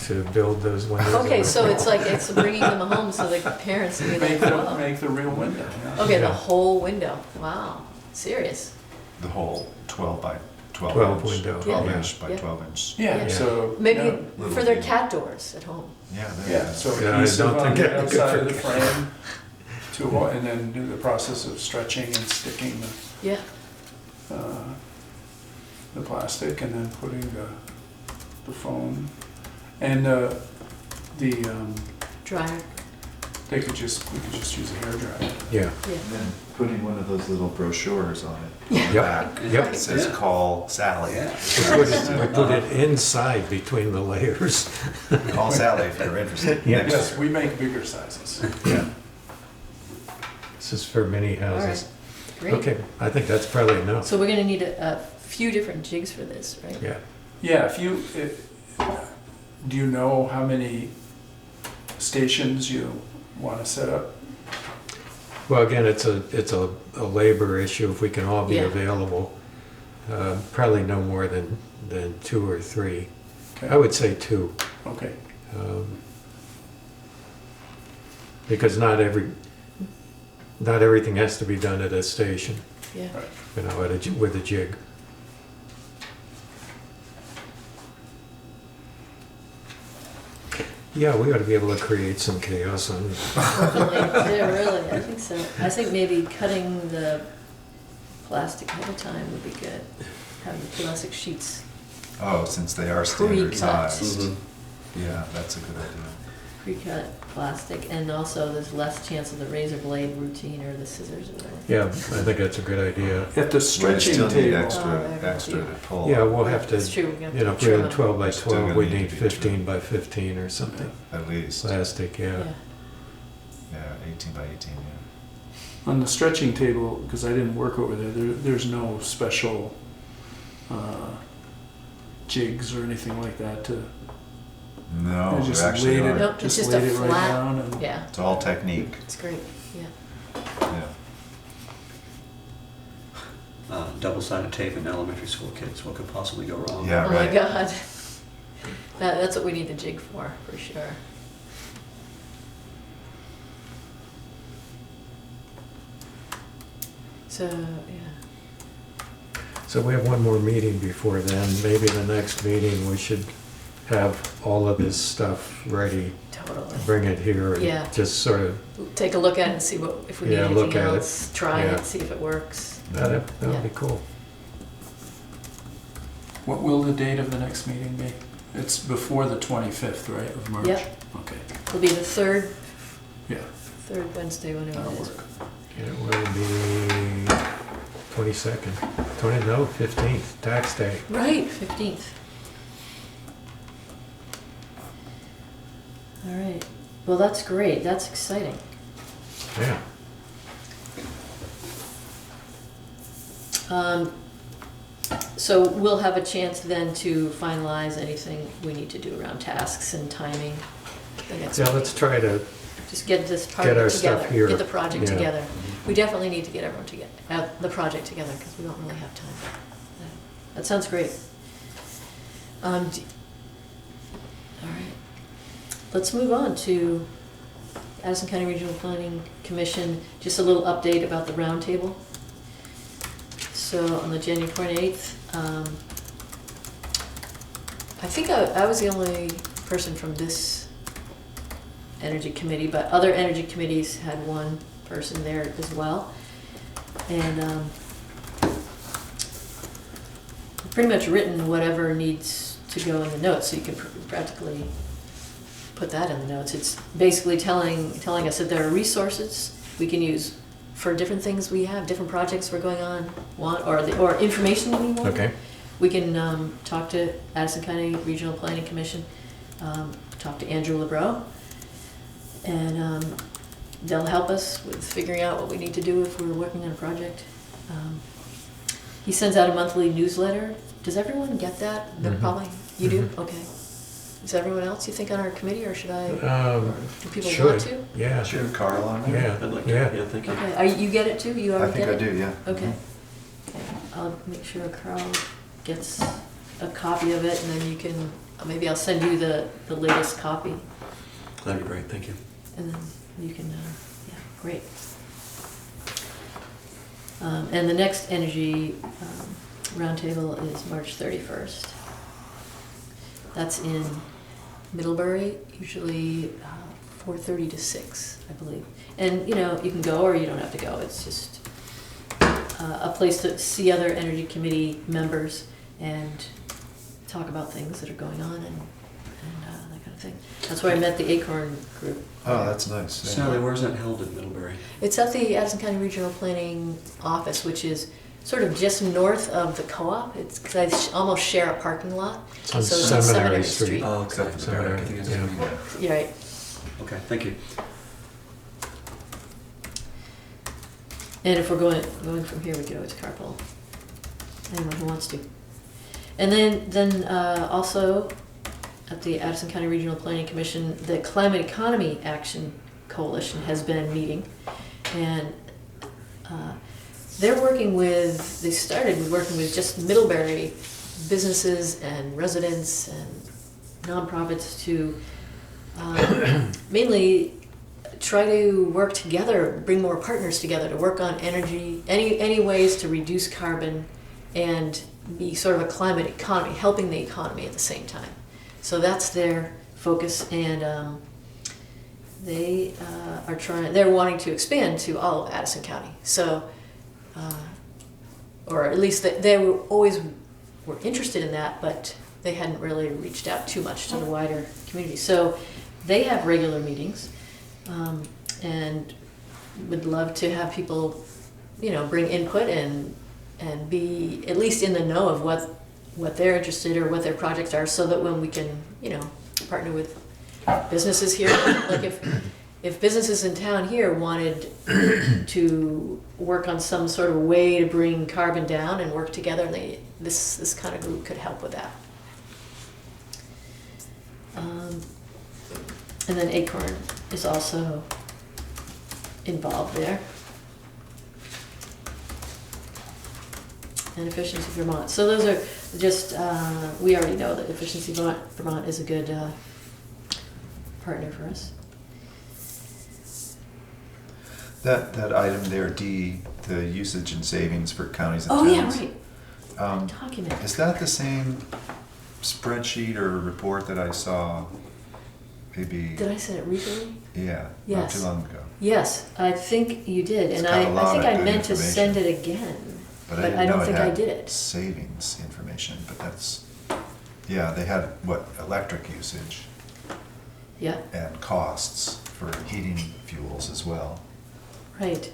to build those windows. okay, so it's like, it's bringing them home so the parents can be like, wow. Make the real window. Yeah. Okay, the Yeah. whole window, wow, serious. The whole 12 by 12 12 inch, window. 12 Yeah. inch by Yeah. 12 inch. Yeah. Yeah. So Maybe yeah. for their cat doors at home. Yeah, there Yeah, you go. so Yeah, I adhesive don't on think the that'd be good outside of the for frame and then do the process of stretching and sticking Yeah, the plastic and then putting the foam. And dryer, we could just use a hairdryer. Yeah, yeah. And then putting one of those little brochures on it. On the Yep. back. Yep. It says Yeah. call Sally. Yeah. we put it inside between the layers. Call Sally if you're interested. Yeah. Next Yes, year. we make bigger sizes. Yeah. This is for many All right, houses. great. Okay, I think that's probably enough. So we're gonna need a few different jigs for this, right? Yeah. Yeah, do you know how many stations you want to set up? Well, again, it's a labor issue if we can all be Yeah. available. Probably no more than 2 or 3. Okay. I would say 2. Okay. Because not everything has to be done at a station, Yeah. Right. you know, with a jig. Yeah, we ought to be able to create some chaos on. Yeah, really, I think so. I think maybe cutting the plastic ahead of time would be good. Having the plastic sheets Oh, since they are standard Pre-cut. sized. Mhm. Yeah, that's a good idea. pre-cut plastic, and also there's less chance of the razor blade routine or the scissors or whatever. Yeah, I think that's a good idea. At the Well, you stretching still need table. Oh, extra yeah. to pull. Yeah, we'll have That's to, true, we're gonna you know, have to if we're trim in them. 12 by Still 12, gonna we need need to be 15 by 15 or something. At least. Plastic, yeah. Yeah, 18 by 18, yeah. On the stretching table, because I didn't work over there's no special jigs or anything like that to. No, I just there actually laid it, are. Nope, it's just just laid a it right flat- down and. yeah, It's all technique. it's great, yeah. Yeah. Double-sided tape in elementary school kids, what could possibly go wrong? Yeah. Oh my right. God. That's what we need the jig for sure. So, yeah. So we have one more meeting before then. Maybe the next meeting, we should have all of this stuff ready. Totally. Bring it here Yeah. and just sort of, Take a look at it and see if we need Yeah, look anything at it. else. Try Yeah. it, see if it works. that would Yeah. be cool. What will the date of the next meeting be? It's before the 25th, right, of March? Yep. Okay, It'll be the third yeah. third Wednesday, whenever That'll it is. work. It will be 22nd, 15th, tax day. Right, 15th. All right. Well, that's great. That's exciting. Yeah. So we'll have a chance then to finalize anything we need to do around tasks and timing. The next Yeah, week. let's try to, Just get this Get project our together. stuff here. Get the project Yeah. together. We definitely need to get everyone together, the project together, because we don't really have time. That sounds great. All right. Let's move on to Addison County Regional Planning Commission. Just a little update about the roundtable. So on the January 28th, I think I was the only person from this energy committee, but other energy committees had one person there as well. And pretty much written whatever needs to go in the notes, so you can practically put that in the notes. It's basically telling us that there are resources we can use for different things we have, different projects we're going on, or information we want. okay. We can talk to Addison County Regional Planning Commission, talk to Andrew LeBreau, and they'll help us with figuring out what we need to do if we're working on a project. He sends out a monthly newsletter. Does everyone get that? They're Mhm. probably, you do? Mhm. Okay. Is everyone else, you think, on our committee, or should I, do people should. want to? Yeah, Should have Carl on there? yeah, I'd like to, yeah. yeah, thank you. Okay, you get it too? You I already think get I it? do, yeah. Okay. Okay. I'll make sure Carl gets a copy of it, and then you can, maybe I'll send you the latest copy, That'd be great, thank you. and then you can, yeah, great. And the next energy roundtable is March 31st. That's in Middlebury, usually 4:30 to 6, I believe. And, you know, you can go or you don't have to go. It's just a place to see other energy committee members and talk about things that are going on and that kind of thing. That's where I met the Acorn group. Oh, that's nice. yeah. Sally, where's that held in Middlebury? It's at the Addison County Regional Planning Office, which is sort of just north of the co-op. It's because I almost share a parking lot. It's on So it's on Seminary Street. Oh, okay. Except for the Sorry, barrack. I think it's Yeah. Yeah, right. Okay, thank you. And if we're going from here, we could always carpool. Anyone who wants to. And then also at the Addison County Regional Planning Commission, the Climate Economy Action Coalition has been meeting, and they started working with just Middlebury businesses and residents and nonprofits to mainly try to work together, bring more partners together to work on energy, any ways to reduce carbon and be sort of a climate economy, helping the economy at the same time. So that's their focus, and they're wanting to expand to all of Addison County. So, or at least they were interested in that, but they hadn't really reached out too much to the wider community. So they have regular meetings, and would love to have people, you know, bring input and be at least in the know of what they're interested or what their projects are, so that when we can, you know, partner with businesses here, like if businesses in town here wanted to work on some sort of way to bring carbon down and work together, this kind of group could help with that. And then Acorn is also involved there. And Efficiency Vermont. So those are just, we already know that Efficiency Vermont is a good partner for us. That item there, D, the usage and savings for counties and Oh, towns. yeah, right. Document. Is that the same spreadsheet or report that I saw maybe? Did I send it recently? Yeah, not Yes. too long ago. Yes, I think you did, It's and got a I lot think of I good meant to send it again, but I didn't know don't it think I had did it. savings information, but that's, yeah, they had, electric usage Yeah, and costs for heating fuels as well. Right.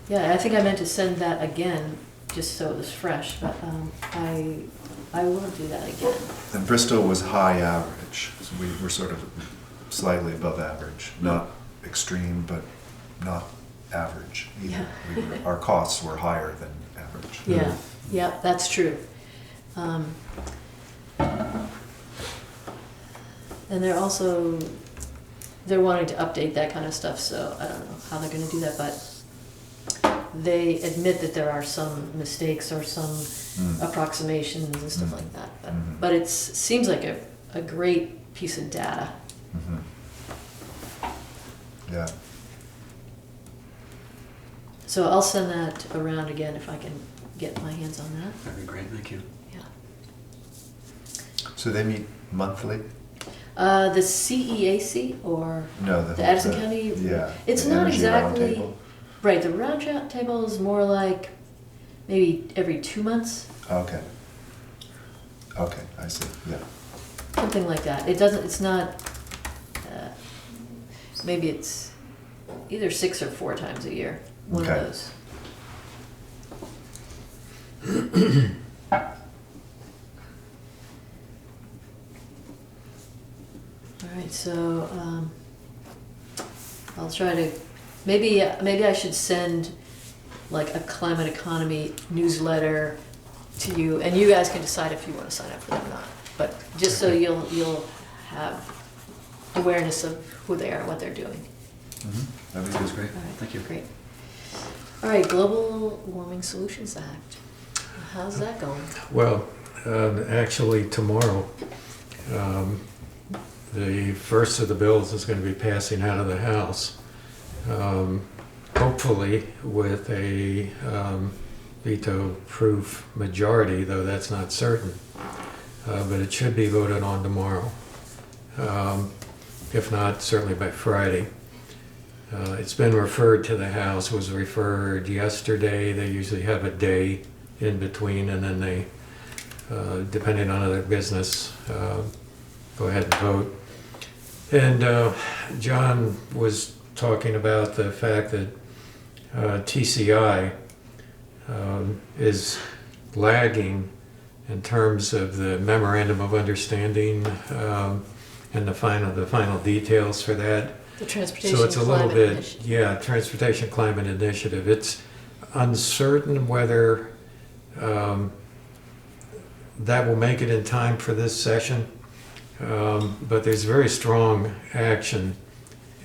Yeah, I think I meant to send that again, just so it was fresh, but I will do that again. And Bristol was high average, so we were sort of slightly above average, not extreme, but not average either. Yeah. Our costs were higher than average. Yeah, yeah, that's true. And they're wanting to update that kind of stuff, so I don't know how they're gonna do that, but they admit that there are some mistakes or some approximations and stuff like that. But it seems like a great piece of data. Yeah. So I'll send that around again if I can get my hands on that. That'd be great, thank you. Yeah. So they meet monthly? The CEAC or No, the Addison County? Yeah. It's the not Energy exactly, Roundtable. right, the round table is more like maybe every 2 months, Okay. Okay, I see, yeah. something like that. It's not, maybe it's either 6 or 4 times a year, one Okay. of those. All right, so I'll try to, maybe I should send like a climate economy newsletter to you, and you guys can decide if you want to sign up for that or not. But just so you'll have awareness of who they are and what they're doing. That'd be Sounds good. great, All right, thank you. Great. All right, Global Warming Solutions Act. How's that going? Well, actually tomorrow, the first of the bills is going to be passing out of the House, hopefully with a veto-proof majority, though that's not certain. But it should be voted on tomorrow, if not certainly by Friday. It's been referred to the House, was referred yesterday. They usually have a day in between, and then they, depending on other business, go ahead and vote. And John was talking about the fact that TCI is lagging in terms of the memorandum of understanding and the final details for that. The Transportation So it's a little Climate bit, Initiative. yeah, Transportation Climate Initiative. It's uncertain whether that will make it in time for this session, but there's very strong action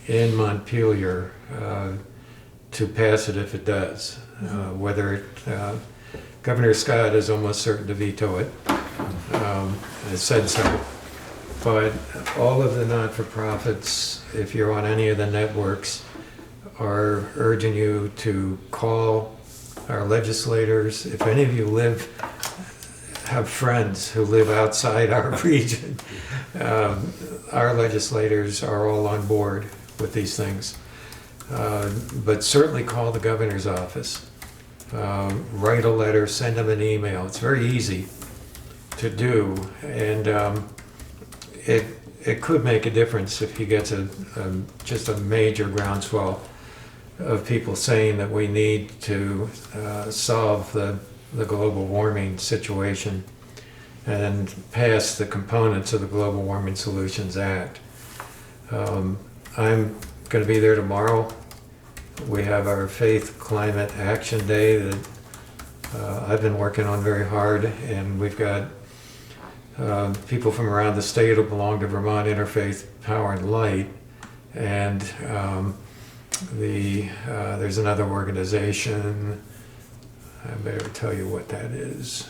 in Montpelier to pass it if it does. Governor Scott is almost certain to veto it, has said so. But all of the not-for-profits, if you're on any of the networks, are urging you to call our legislators. If any of you have friends who live outside our region, our legislators are all on board with these things. But certainly call the governor's office. Write a letter, send them an email. It's very easy to do, and it could make a difference if he gets just a major groundswell of people saying that we need to solve the global warming situation and pass the components of the Global Warming Solutions Act. I'm going to be there tomorrow. We have our Faith Climate Action Day that I've been working on very hard, and we've got people from around the state who belong to Vermont Interfaith Power and Light, and there's another organization. I better tell you what that is.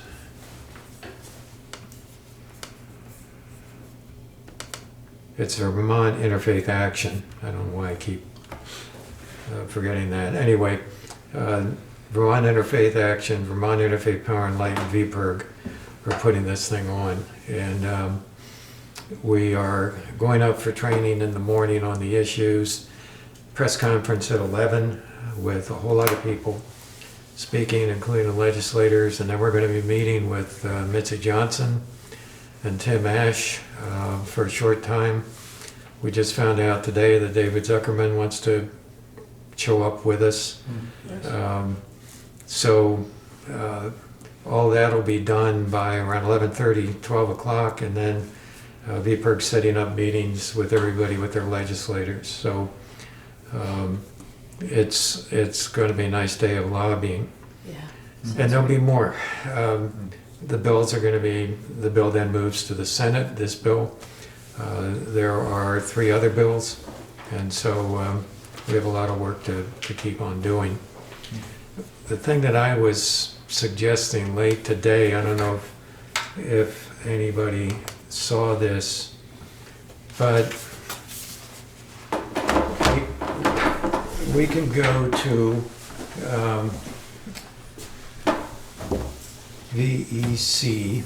It's Vermont Interfaith Action. I don't know why I keep forgetting that. Anyway, Vermont Interfaith Action, Vermont Interfaith Power and Light, and VPIRG are putting this thing on. And we are going up for training in the morning on the issues. Press conference at 11 with a whole lot of people speaking, including the legislators. And then we're going to be meeting with Mitzi Johnson and Tim Ash for a short time We just found out today that David Zuckerman wants to show up with us. So all that'll be done by around 11:30, 12 o'clock, and then VPERG's setting up meetings with everybody, with their legislators. So it's going to be a nice day of lobbying. Yeah. And there'll be more. The bills are going to be, the bill then moves to the Senate, this bill. There are 3 other bills, and so we have a lot of work to keep on doing. The thing that I was suggesting late today, I don't know if anybody saw this, but we can go to VEC,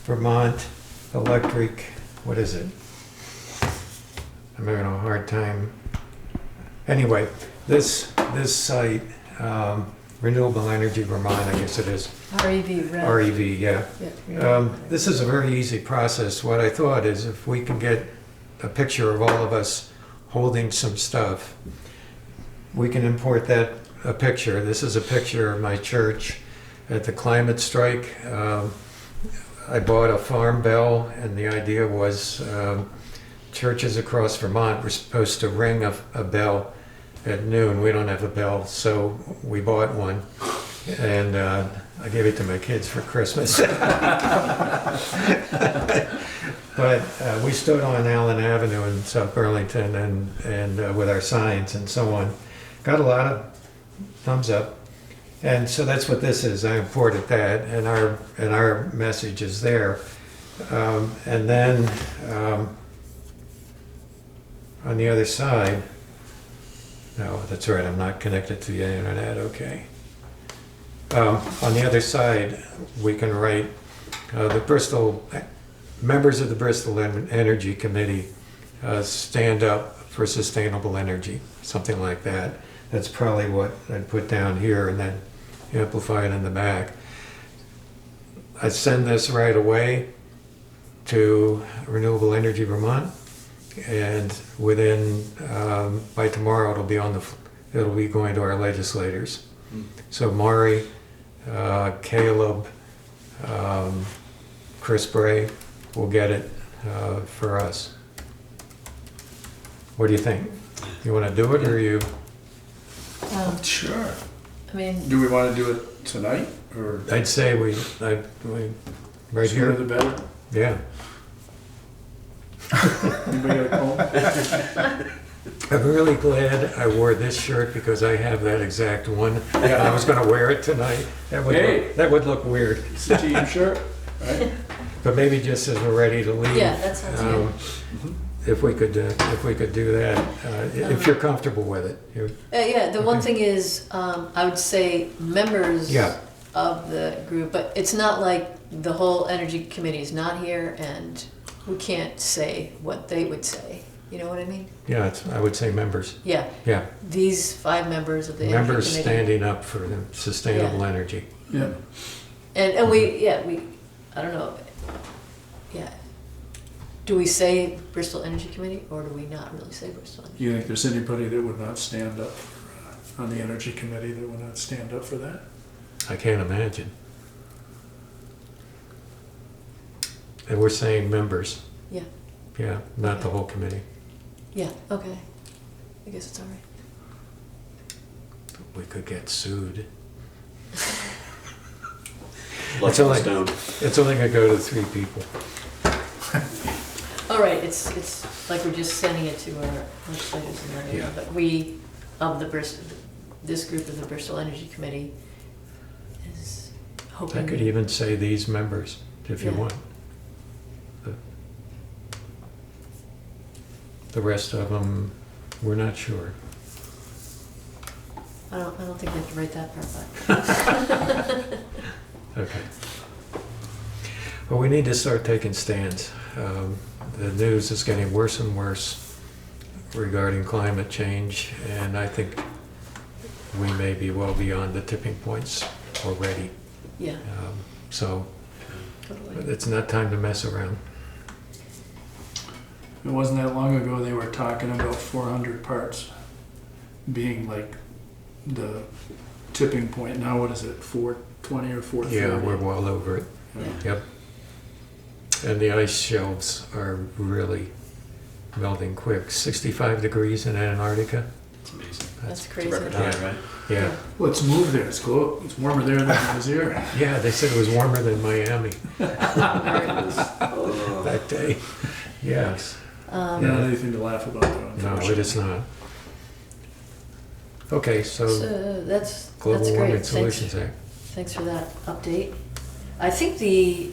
Vermont Electric, what is it? I'm having a hard time. Anyway, this site, Renewable Energy Vermont, I guess it is. REV, right? REV, yeah. Yeah. This is a very easy process. What I thought is if we can get a picture of all of us holding some stuff, we can import a picture. This is a picture of my church at the climate strike. I bought a farm bell, and the idea was churches across Vermont were supposed to ring a bell at noon. We don't have a bell, so we bought one, and I gave it to my kids for Christmas. But we stood on Allen Avenue in South Burlington and with our signs and so on. Got a lot of thumbs up. And so that's what this is. I imported that, and our message is there. And then on the other side, no, that's right. I'm not connected to the internet. Okay. On the other side, we can write the Bristol members of the Bristol Energy Committee stand up for sustainable energy, something like that. That's probably what I'd put down here and then amplify it in the back. I send this right away to Renewable Energy Vermont, and within by tomorrow it'll be going to our legislators. So Maury, Caleb, Chris Bray will get it for us. What do you think? You want to do it, or you? Sure. I mean, Do we want to do it tonight or I'd say we right sooner here. the better? Yeah. Anybody got a poem? I'm really glad I wore this shirt because I have that exact one. Yeah. I was going to wear it tonight. That would look weird. It's a team shirt, right? But maybe just as we're ready to leave. yeah, that sounds good. If we could do that, if you're comfortable with it. Yeah, the one Okay. thing is, I would say members Yeah. of the group, but it's not like the whole energy committee is not here and we can't say what they would say. You know what I mean? Yeah, I would say members. Yeah, Yeah, these 5 members of the members energy committee. standing up for the sustainable energy. Yeah. And we, I don't know, yeah. Do we say Bristol Energy Committee or do we not really say Bristol Energy? You think there's anybody that would not stand up for, on the energy committee that would not stand up for that? I can't imagine. And we're saying members. Yeah. Yeah, not the whole committee. Yeah, okay. I guess it's all right. We could get sued. Let's only- stone. It's only gonna go to 3 people. All right, it's like we're just sending it to our legislators and everything, Yeah. but we, of the Bristol, this group of the Bristol Energy Committee is hoping. I could even say these members, if you Yeah. want. The rest of them, we're not sure. I don't think we have to write that part back. Okay. Well, we need to start taking stands. The news is getting worse and worse regarding climate change, and I think we may be well beyond the tipping points already. Yeah, So totally. it's not time to mess around. It wasn't that long ago they were talking about 400 parts being like the tipping point. Now what is it, 420 or 430? Yeah, we're well over it. Yeah. Yep. And the ice shelves are really melting quick. 65 degrees in Antarctica. It's amazing. That's It's crazy. a record high, right? Yeah. Well, it's moved there. It's cool. It's warmer there than it was here. Yeah, they said it was warmer than Miami Oh. that day. Yes. Not anything to laugh about, though. No, it unfortunately. is not. Okay, so So that's Global great. Warming Thanks, Solutions Act. thanks for that update. I think the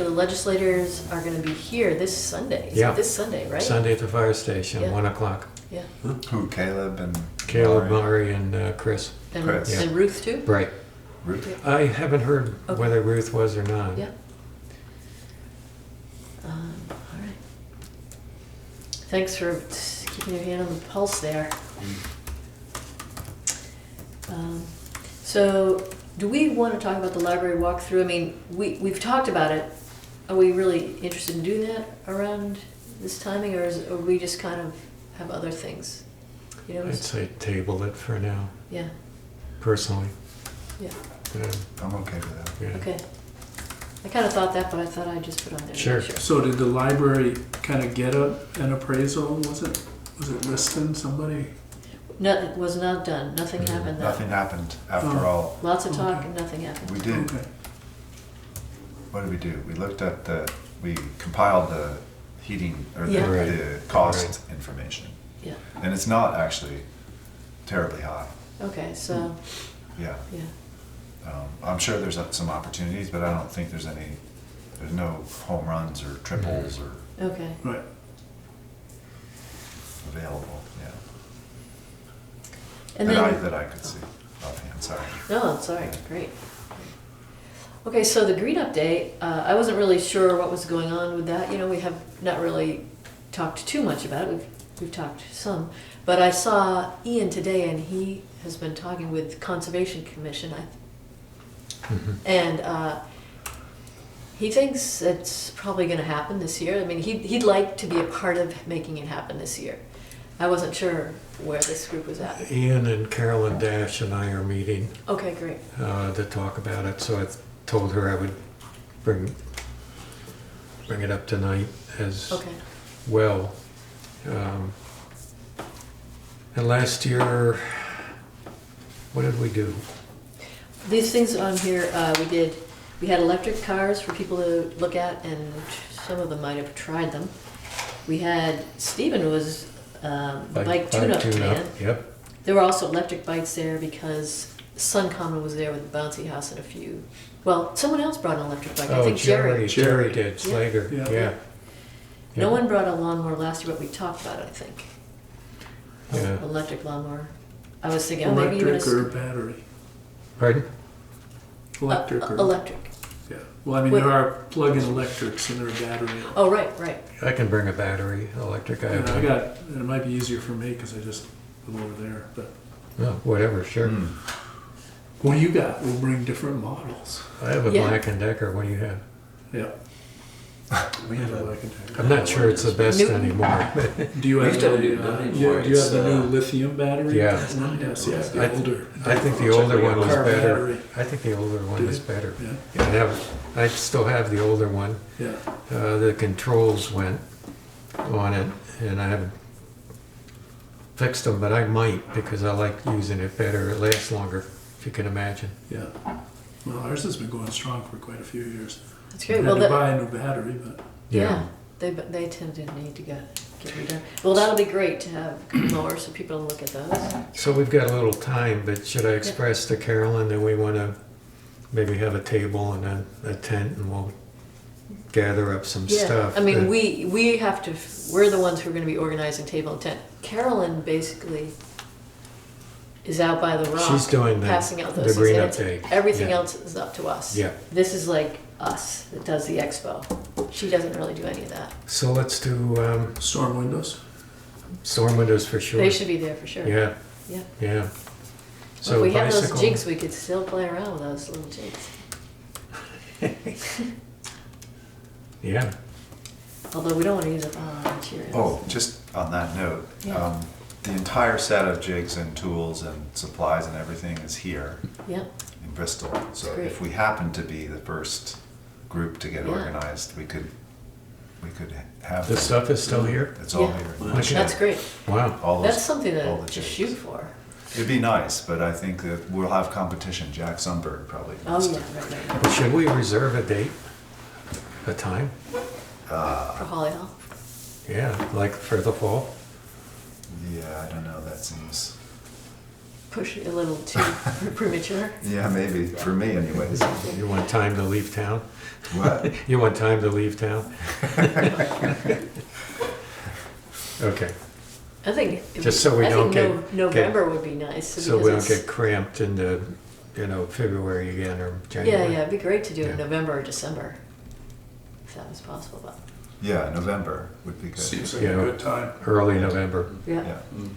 legislators are going to be here this Sunday. Is it Yeah. this Sunday, right? Sunday at the fire station, Yeah. 1 o'clock. Yeah. Who, Caleb and Caleb, Laurie? Murray, and Chris. And, Chris. Yeah. and Ruth too? Right. Ruth? I haven't heard Okay. whether Ruth was or not. Yeah. All right. Thanks for keeping your hand on the pulse there. So, do we want to talk about the library walkthrough? I mean, we've talked about it. Are we really interested in doing that around this timing, or are we just kind of have other things? You know? I'd say table it for now, Yeah. personally. Yeah. I'm okay with that. Yeah. Okay. I kind of thought that, but I thought I'd just put on there. to Sure. make sure. So did the library kind of get an appraisal? Was it Liston, somebody? No, it was not done. Nothing happened. Nothing happened after Oh. all. Lots of talk Okay. and nothing happened. We did, Okay. what did we do? We looked at we compiled the heating, or Yeah. Right. the cost Right. information. Yeah. And it's not actually terribly high, Okay, so, yeah. yeah. I'm sure there's some opportunities, but I don't think there's no home runs or triples or Okay. Right. available, yeah. And That then, that I could see offhand, sorry. no, it's all right, great. Okay, so the green update, I wasn't really sure what was going on with that. You know, we have not really talked too much about it. We've talked some. But I saw Ian today, and he has been talking with Conservation Commission, and he thinks it's probably going to happen this year. I mean, he'd like to be a part of making it happen this year. I wasn't sure where this group was at. Ian and Carolyn Dash and I are meeting Okay, great. to talk about it, so I told her I would bring it up tonight as Okay. well. And last year, what did we do? These things on here, we had electric cars for people to look at, and some of them might have tried them. We had, Stephen was bike tune-up man. Yep. There were also electric bikes there because Sun Common was there with the bouncy house and a few, well, someone else brought an electric bike. I Oh, think Jerry. Jerry did, Yeah. Slager, Yeah. yeah. No one brought a lawnmower last year, but we talked about it, I think. Yeah. Electric lawnmower. I was thinking, oh, maybe even Electric or battery? Pardon? Electric or? electric. Yeah. Well, I mean, Wait. there are plug-in electrics and there are battery. Oh, right, right. I can bring a battery, electric, I And have I one. got, and it might be easier for me because I just live over there, but Oh, whatever, sure. Hmm. what do you got? We'll bring different models. I have a Yeah. Black and Decker, what do you have? Yeah. We have I a, can take it. I'm not sure it's the best Newton? anymore. Do you We have used to the, do that do anymore. you have It's, the new lithium battery? Yeah. One? Yes, yes, I- the older. I think the older one was Car better. battery. I think the older one Did is it? better. Yeah, Yeah, I still have the older one. yeah. The controls went on it, and I haven't fixed them, but I might because I like using it better. It lasts longer, if you can imagine. Yeah. Well, ours has been going strong for quite a few years. That's We great. had Well, to that, buy a new battery, but yeah, they tend to need to get redone. Well, that'll be great to have more so people can look at those. So we've got a little time, but should I express to Carolyn that we want to maybe have a table and a tent, and we'll gather up some Yeah, stuff? I mean, that- we have to, we're the ones who are gonna be organizing table and tent. Carolyn basically is out by the rock. She's doing passing out the those green things, and update. everything Yeah. else is up to us. Yeah. This is like us that does the expo. She doesn't really do any of that. So let's do storm windows. storm windows for sure. They should be there for sure. Yeah, Yeah. yeah. Well, So if we have bicycle. those jigs, we could still play around with those little jigs. Yeah. Although we don't want to use it. materials. Oh, just on that note, Yeah. the entire set of jigs and tools and supplies and everything is here Yep, in Bristol. So great. if we happen to be the first group to get Yeah. organized, we could have. The stuff is still here? It's all Yeah. here. Wow. Okay. that's great. Wow. All those- That's something all the to jigs. shoot for. It'd be nice, but I think that we'll have competition. Jack Sundberg probably. Oh, wants yeah, to. right. But should we reserve a date, a time? For Holly Hall. Yeah, like for the fall? Yeah, I don't know. That seems. Push it a little too premature. Yeah, maybe for me, anyways. You want time to leave town? What? You want time to leave town? Okay, I think. Just so we don't November would be nice. so we because don't it's- get cramped into, February again or January. Yeah, it'd be great to do it in Yeah. November or December, if that was possible. But Yeah, November would be good. Seems like Yeah. a good time. Early November. yeah. Yeah, Mm.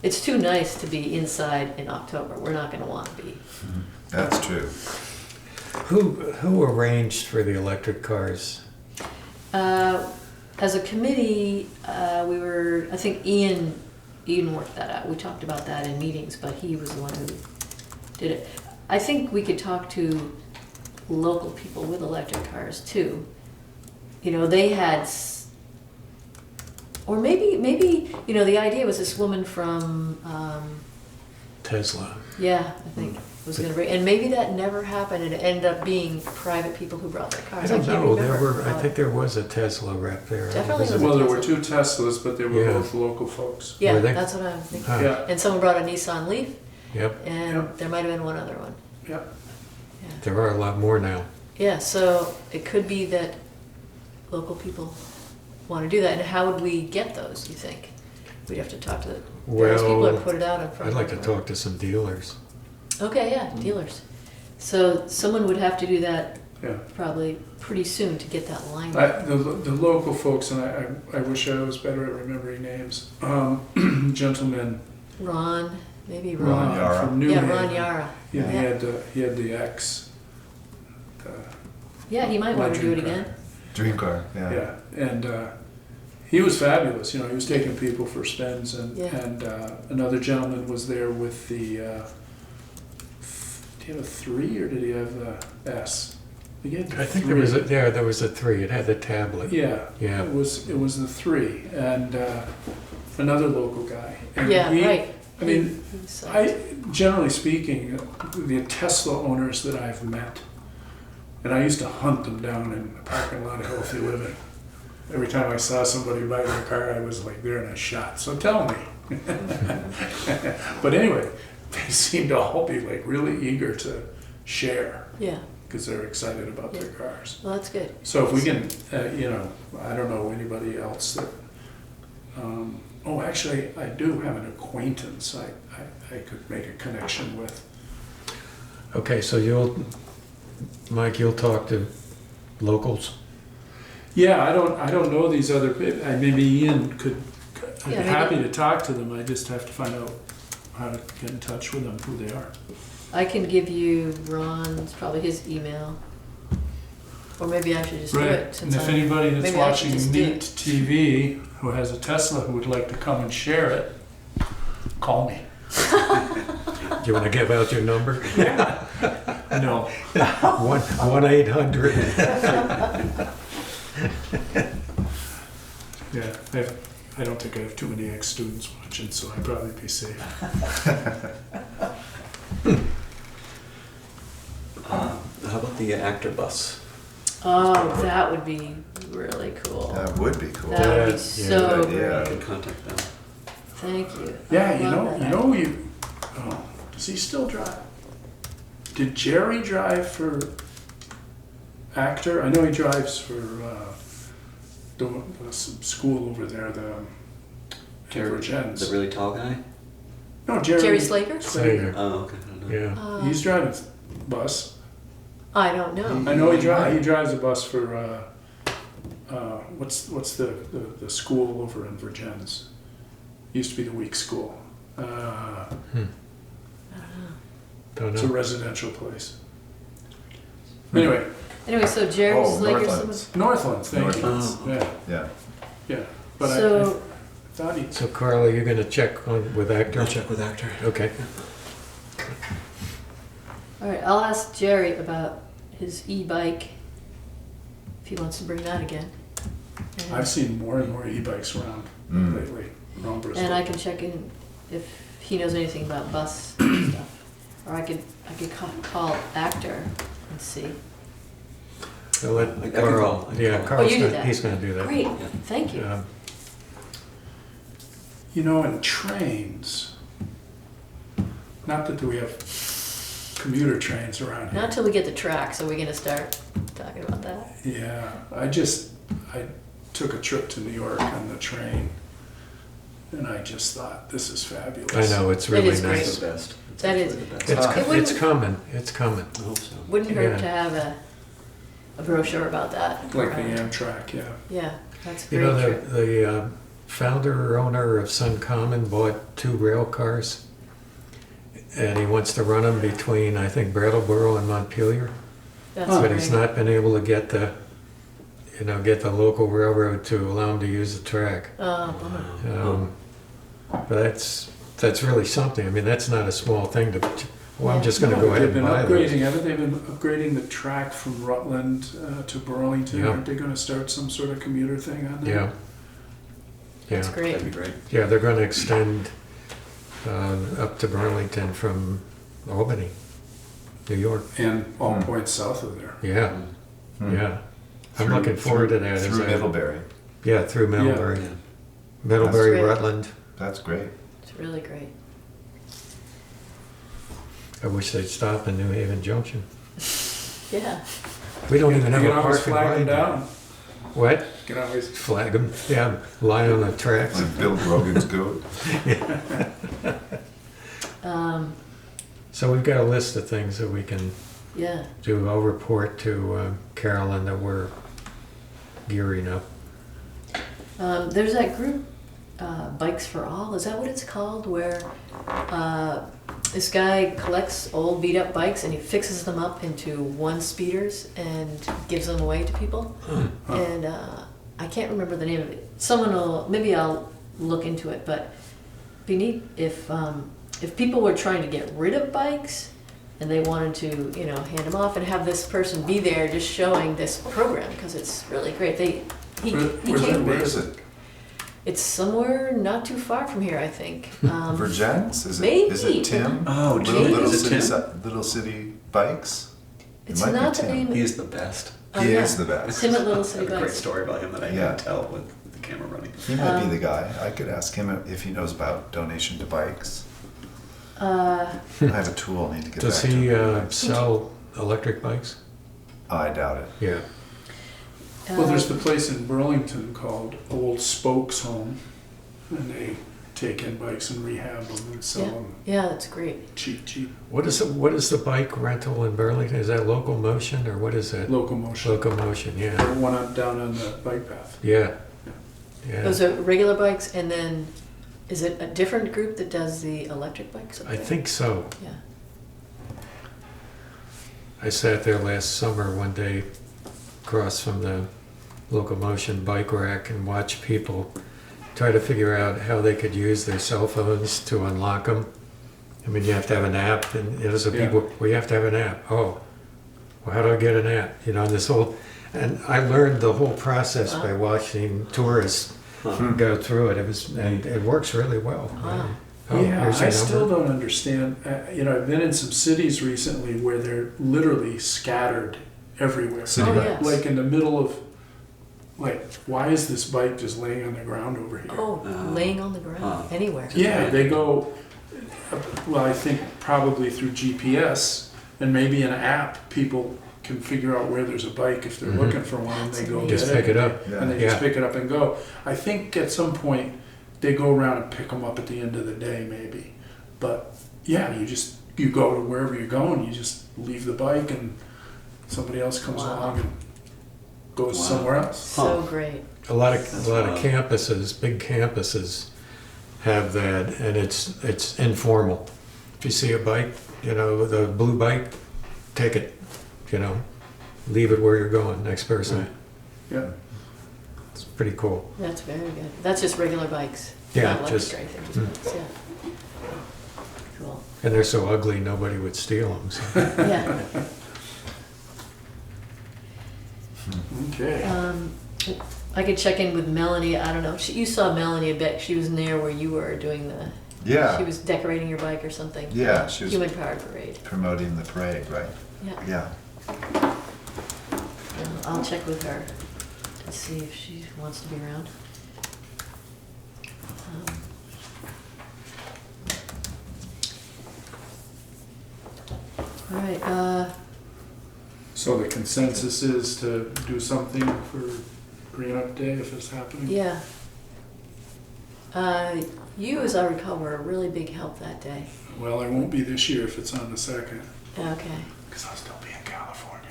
It's too nice to be inside in October. We're not going to want to be. that's true. Who arranged for the electric cars? As a committee, I think Ian worked that out. We talked about that in meetings, but he was the one who did it. I think we could talk to local people with electric cars too. They had, or maybe, the idea was this woman from, Tesla. yeah, I think was going to bring, and maybe that never happened, and it ended up being private people who brought their I cars. don't can't know, remember. I think there was a Tesla rep there. Definitely was a Well, there were Tesla. 2 Teslas, but they were Yeah. both local folks. Yeah, Were they? that's what I'm thinking. Huh. Yeah, And someone brought a Nissan Leaf, Yep, and Yep. there might have been one other one. yeah. Yeah. there are a lot more now. Yeah, so it could be that local people want to do that. And how would we get those, you think? We'd have to talk to those people or Well, put it out in front I'd like to of talk to some dealers. Okay, yeah, dealers. So someone would have to do that Yeah. probably pretty soon to get that line. The local folks, and I wish I was better at remembering names. Gentleman, Ron, maybe Ron Ron. Yara. from New Yeah, Haven. Ron Yara. Yeah, Yeah. he had the X. Yeah, he might want to do it Legend car. again. Dream car. Yeah. Yeah, and he was fabulous. He was taking people for spins, and Yeah. another gentleman was there with the. Did he have a 3 or did he have the S? He had the I think 3. there was a 3, it had the tablet. Yeah, Yeah. it was the 3, and another local guy. And Yeah, he- right. I mean, So- generally speaking, the Tesla owners that I've met, and I used to hunt them down in the parking lot of Healthy Living. Every time I saw somebody buy their car, I was like, they're in a shot, so tell me. But anyway, they seem to all be like really eager to share Yeah, because they're excited about their cars. well, that's good. So if we can, I don't know anybody else that, actually, I do have an acquaintance I could make a connection with. Okay, so Mike, you'll talk to locals? Yeah, I don't know these other, maybe Ian could, I'd be Yeah, maybe. happy to talk to them, I just have to find out how to get in touch with them, who they are. I can give you Ron's, probably his email. Or maybe I should just do it And since if I'm, anybody that's maybe I should watching just do Neat TV who has a Tesla who would like to come and share it, call me. Do you want to give out your number? No. 1-800. Yeah, I don't think I have too many ex-students watching, so I'd probably be safe. How about the actor bus? oh, that would be really cool. That would be cool. That would be Yeah, so good idea. I great. can contact them. Thank you. Yeah, I love that. does he still drive? Did Jerry drive for actor? I know he drives for the school over there, the Virgins. The really tall guy? No, Jerry. Jerry Slager? Slager. Oh, okay. I don't know. Yeah. He's driving bus. I don't know. I know he drives a bus for what's the school over in Virgins? Used to be the week school. Don't It's a know. residential place. Anyway, Anyway, so Jerry Oh, Slager, Northlands. Northlands, thank Northlands. you. Yeah, Yeah. yeah. But So, I thought he, So Carla, you're gonna check on with Actor? I'll check with Actor. Okay. all right, I'll ask Jerry about his e-bike, if he wants to bring that again. And- I've seen more and more e-bikes around lately, around Bristol. And I can check in if he knows anything about bus stuff. Or I could call Actor and see. I'll let I can Carl, call. I can yeah, call. Carl's you do gonna, that. he's gonna do that. Great, Yeah. thank you. You know, in trains, not that we have commuter trains around here. Not till we get the track, so we're gonna start talking about that. Yeah, I took a trip to New York on the train, and I just thought, this is fabulous. I know, it's really is great. It's nice. the best. It's That actually is- the best. It's, It it's wouldn't- coming, it's coming. I hope so. Wouldn't hurt Yeah. to have a brochure about that. Like the around. Amtrak, yeah. Yeah, that's a You great know, trip. the founder or owner of Sun Common bought 2 rail cars, and he wants to run them between, I think, Brattleboro and Montpelier. That's Oh. But he's great. not been able to get the local railroad to allow him to use the track. Oh, bummer. But that's really something. I mean, that's not a small thing to, well, I'm just gonna No, go ahead they've and been buy upgrading, those. haven't they been upgrading the track from Rutland to Burlington? Yeah. Aren't they gonna start some sort of commuter thing on that? Yeah. That's Yeah, great. That'd be great. yeah, they're gonna extend up to Burlington from Albany, New York. And all points south of there. Yeah, yeah. I'm looking forward to that. as Through I- Middlebury. Yeah, through Middlebury. Yeah. Middlebury, That's great. Rutland. That's great. It's really great. I wish they'd stop in New Haven Junction. Yeah. We don't even have You a can always parking flag them line. down. What? You can always, Flag them? Yeah, lie on the tracks. Like Bill Grogan's goat. So we've got a list of things that we can Yeah. do. I'll report to Carolyn that we're gearing up. There's that group, Bikes for All, is that what it's called? Where this guy collects old beat up bikes and he fixes them up into one-speeders and gives them away to people. And I can't remember the name of it. Someone will, maybe I'll look into it, but it'd be neat if people were trying to get rid of bikes and they wanted to, hand them off and have this person be there just showing this program, because it's really great. He Where's came. Where is it? It's somewhere not too far from here, I think. Virgins? Is maybe. it Tim? Oh, Maybe. is it Tim? Little City Bikes? It It's might be not the Tim. name. He is the best. He yeah. is the best. Tim at Little I City have a great Bikes. story about him that I Yeah. can tell with the camera running. He might be the guy. I could ask him if he knows about donation to bikes. I have a tool. I need to get Does back he to him. sell electric bikes? I doubt it. Yeah. well, there's the place in Burlington called Old Spokes Home, and they take in bikes and rehab them and sell Yeah. them Yeah, that's great. cheap, What is the bike rental in Burlington? Is that Local Motion or what is that? locomotion. Local Motion, yeah. Or one down on the bike path. Yeah. Yeah. Those are regular bikes, and then is it a different group that does the electric bikes up I there? think so. Yeah. I sat there last summer one day across from the Locomotion bike rack and watched people try to figure out how they could use their cell phones to unlock them. I mean, you have to have an app, and so Yeah. people, we have to have an app. Oh, well, how do I get an app? This whole, and I learned the whole process by watching tourists go through it. And it works really well. Wow. Oh, Yeah, here's your I still number. don't understand. I've been in some cities recently where they're literally scattered everywhere. City Oh, bikes. yes. Like in the middle of, why is this bike just laying on the ground over here? Oh, laying on the ground, anywhere. Yeah, they go, well, I think probably through GPS and maybe an app, people can figure out where there's a bike if they're Mhm. looking for one and they go get it. Just pick it up. And they Yeah. just pick it up and go. I think at some point they go around and pick them up at the end of the day maybe. But yeah, you go to wherever you're going, you just leave the bike and somebody else comes Wow. along and goes Wow. somewhere else. So great. A lot That's of wild. campuses, big campuses, have that, and it's informal. If you see a bike, the blue bike, take it. Leave it where you're going. Next person. Right. Yeah. It's pretty cool. That's very good. That's just regular bikes. Yeah, Not electric just- or anything, just bikes, yeah. Cool. And they're so ugly, nobody would steal them. So. Yeah. Okay. I could check in with Melanie. I don't know. You saw Melanie a bit. She was near where you were doing the. Yeah. She was decorating your bike or something. Yeah, she was- Human Powered Parade. Promoting the parade, right? Yeah. Yeah. I'll check with her and see if she wants to be around. All right. So the consensus is to do something for Green Up Day if it's happening? Yeah. You, as I recall, were a really big help that day. Well, I won't be this year if it's on the 2nd, Okay. because I'll still be in California.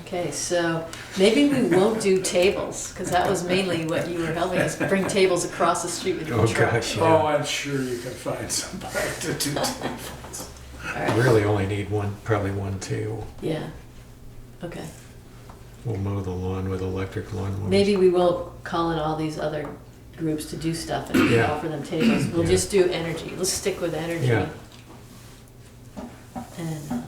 Okay, so maybe we won't do tables, because that was mainly what you were helping us bring tables across the street with your Oh, truck. gosh, yeah. Oh, I'm sure you can find somebody to do tables. All We right. really only need probably one table. Yeah. Okay. We'll mow the lawn with electric lawnmowers. Maybe we won't call in all these other groups to do stuff and Yeah. offer them tables. We'll Yeah. just do energy. Let's stick with energy. Yeah. And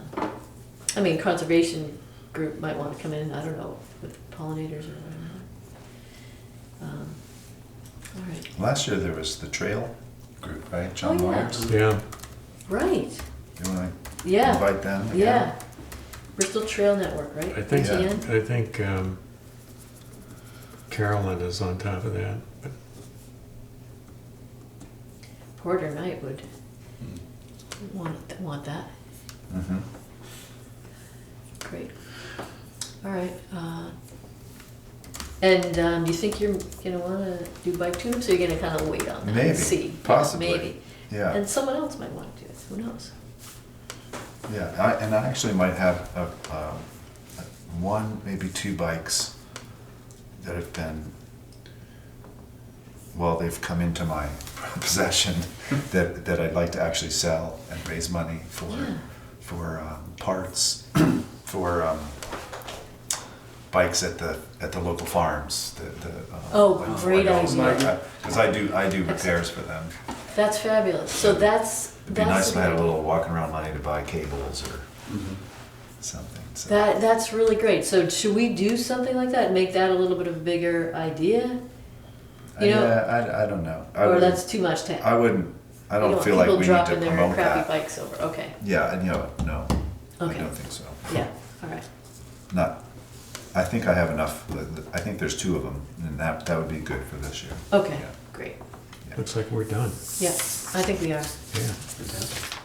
I mean, conservation group might want to come in. I don't know, with pollinators or whatever. All right. Last year there was the trail group, right? John Oh, yeah. Myers. Yeah, Right. You want to Yeah. invite them again? Yeah. Bristol Trail Network, right? I think, Yeah. BTN? I think Carolyn is on top of that. But Porter Knight would want that. Mm-hmm. Great. All right. And do you think you're gonna want to do bike tune-ups, or you're gonna kind of wait on that Maybe, and see? possibly. Yeah, maybe. Yeah. And someone else might want to do it. Who knows? Yeah, and I actually might have one, maybe two bikes that have been, well, they've come into my possession that I'd like to actually sell and raise money for Yeah. Parts for bikes at the local farms. Oh, great idea. Because I do repairs for them. That's fabulous. So that's It'd be nice if I had a great. little walking around money to buy cables or something. So. That's really great. So should we do something like that? Make that a little bit of a bigger idea? You know, Yeah, I don't know. or that's too much to. I wouldn't. I you don't feel like people we need to dropping their promote crappy that. bikes over. Okay. Yeah, and no, I Okay. don't think so. Yeah. All right. Not. I think I have enough. I think there's two of them, and that would be good for this year. Okay. Yeah. Great. looks like we're done. Yeah, I think we are. Yeah.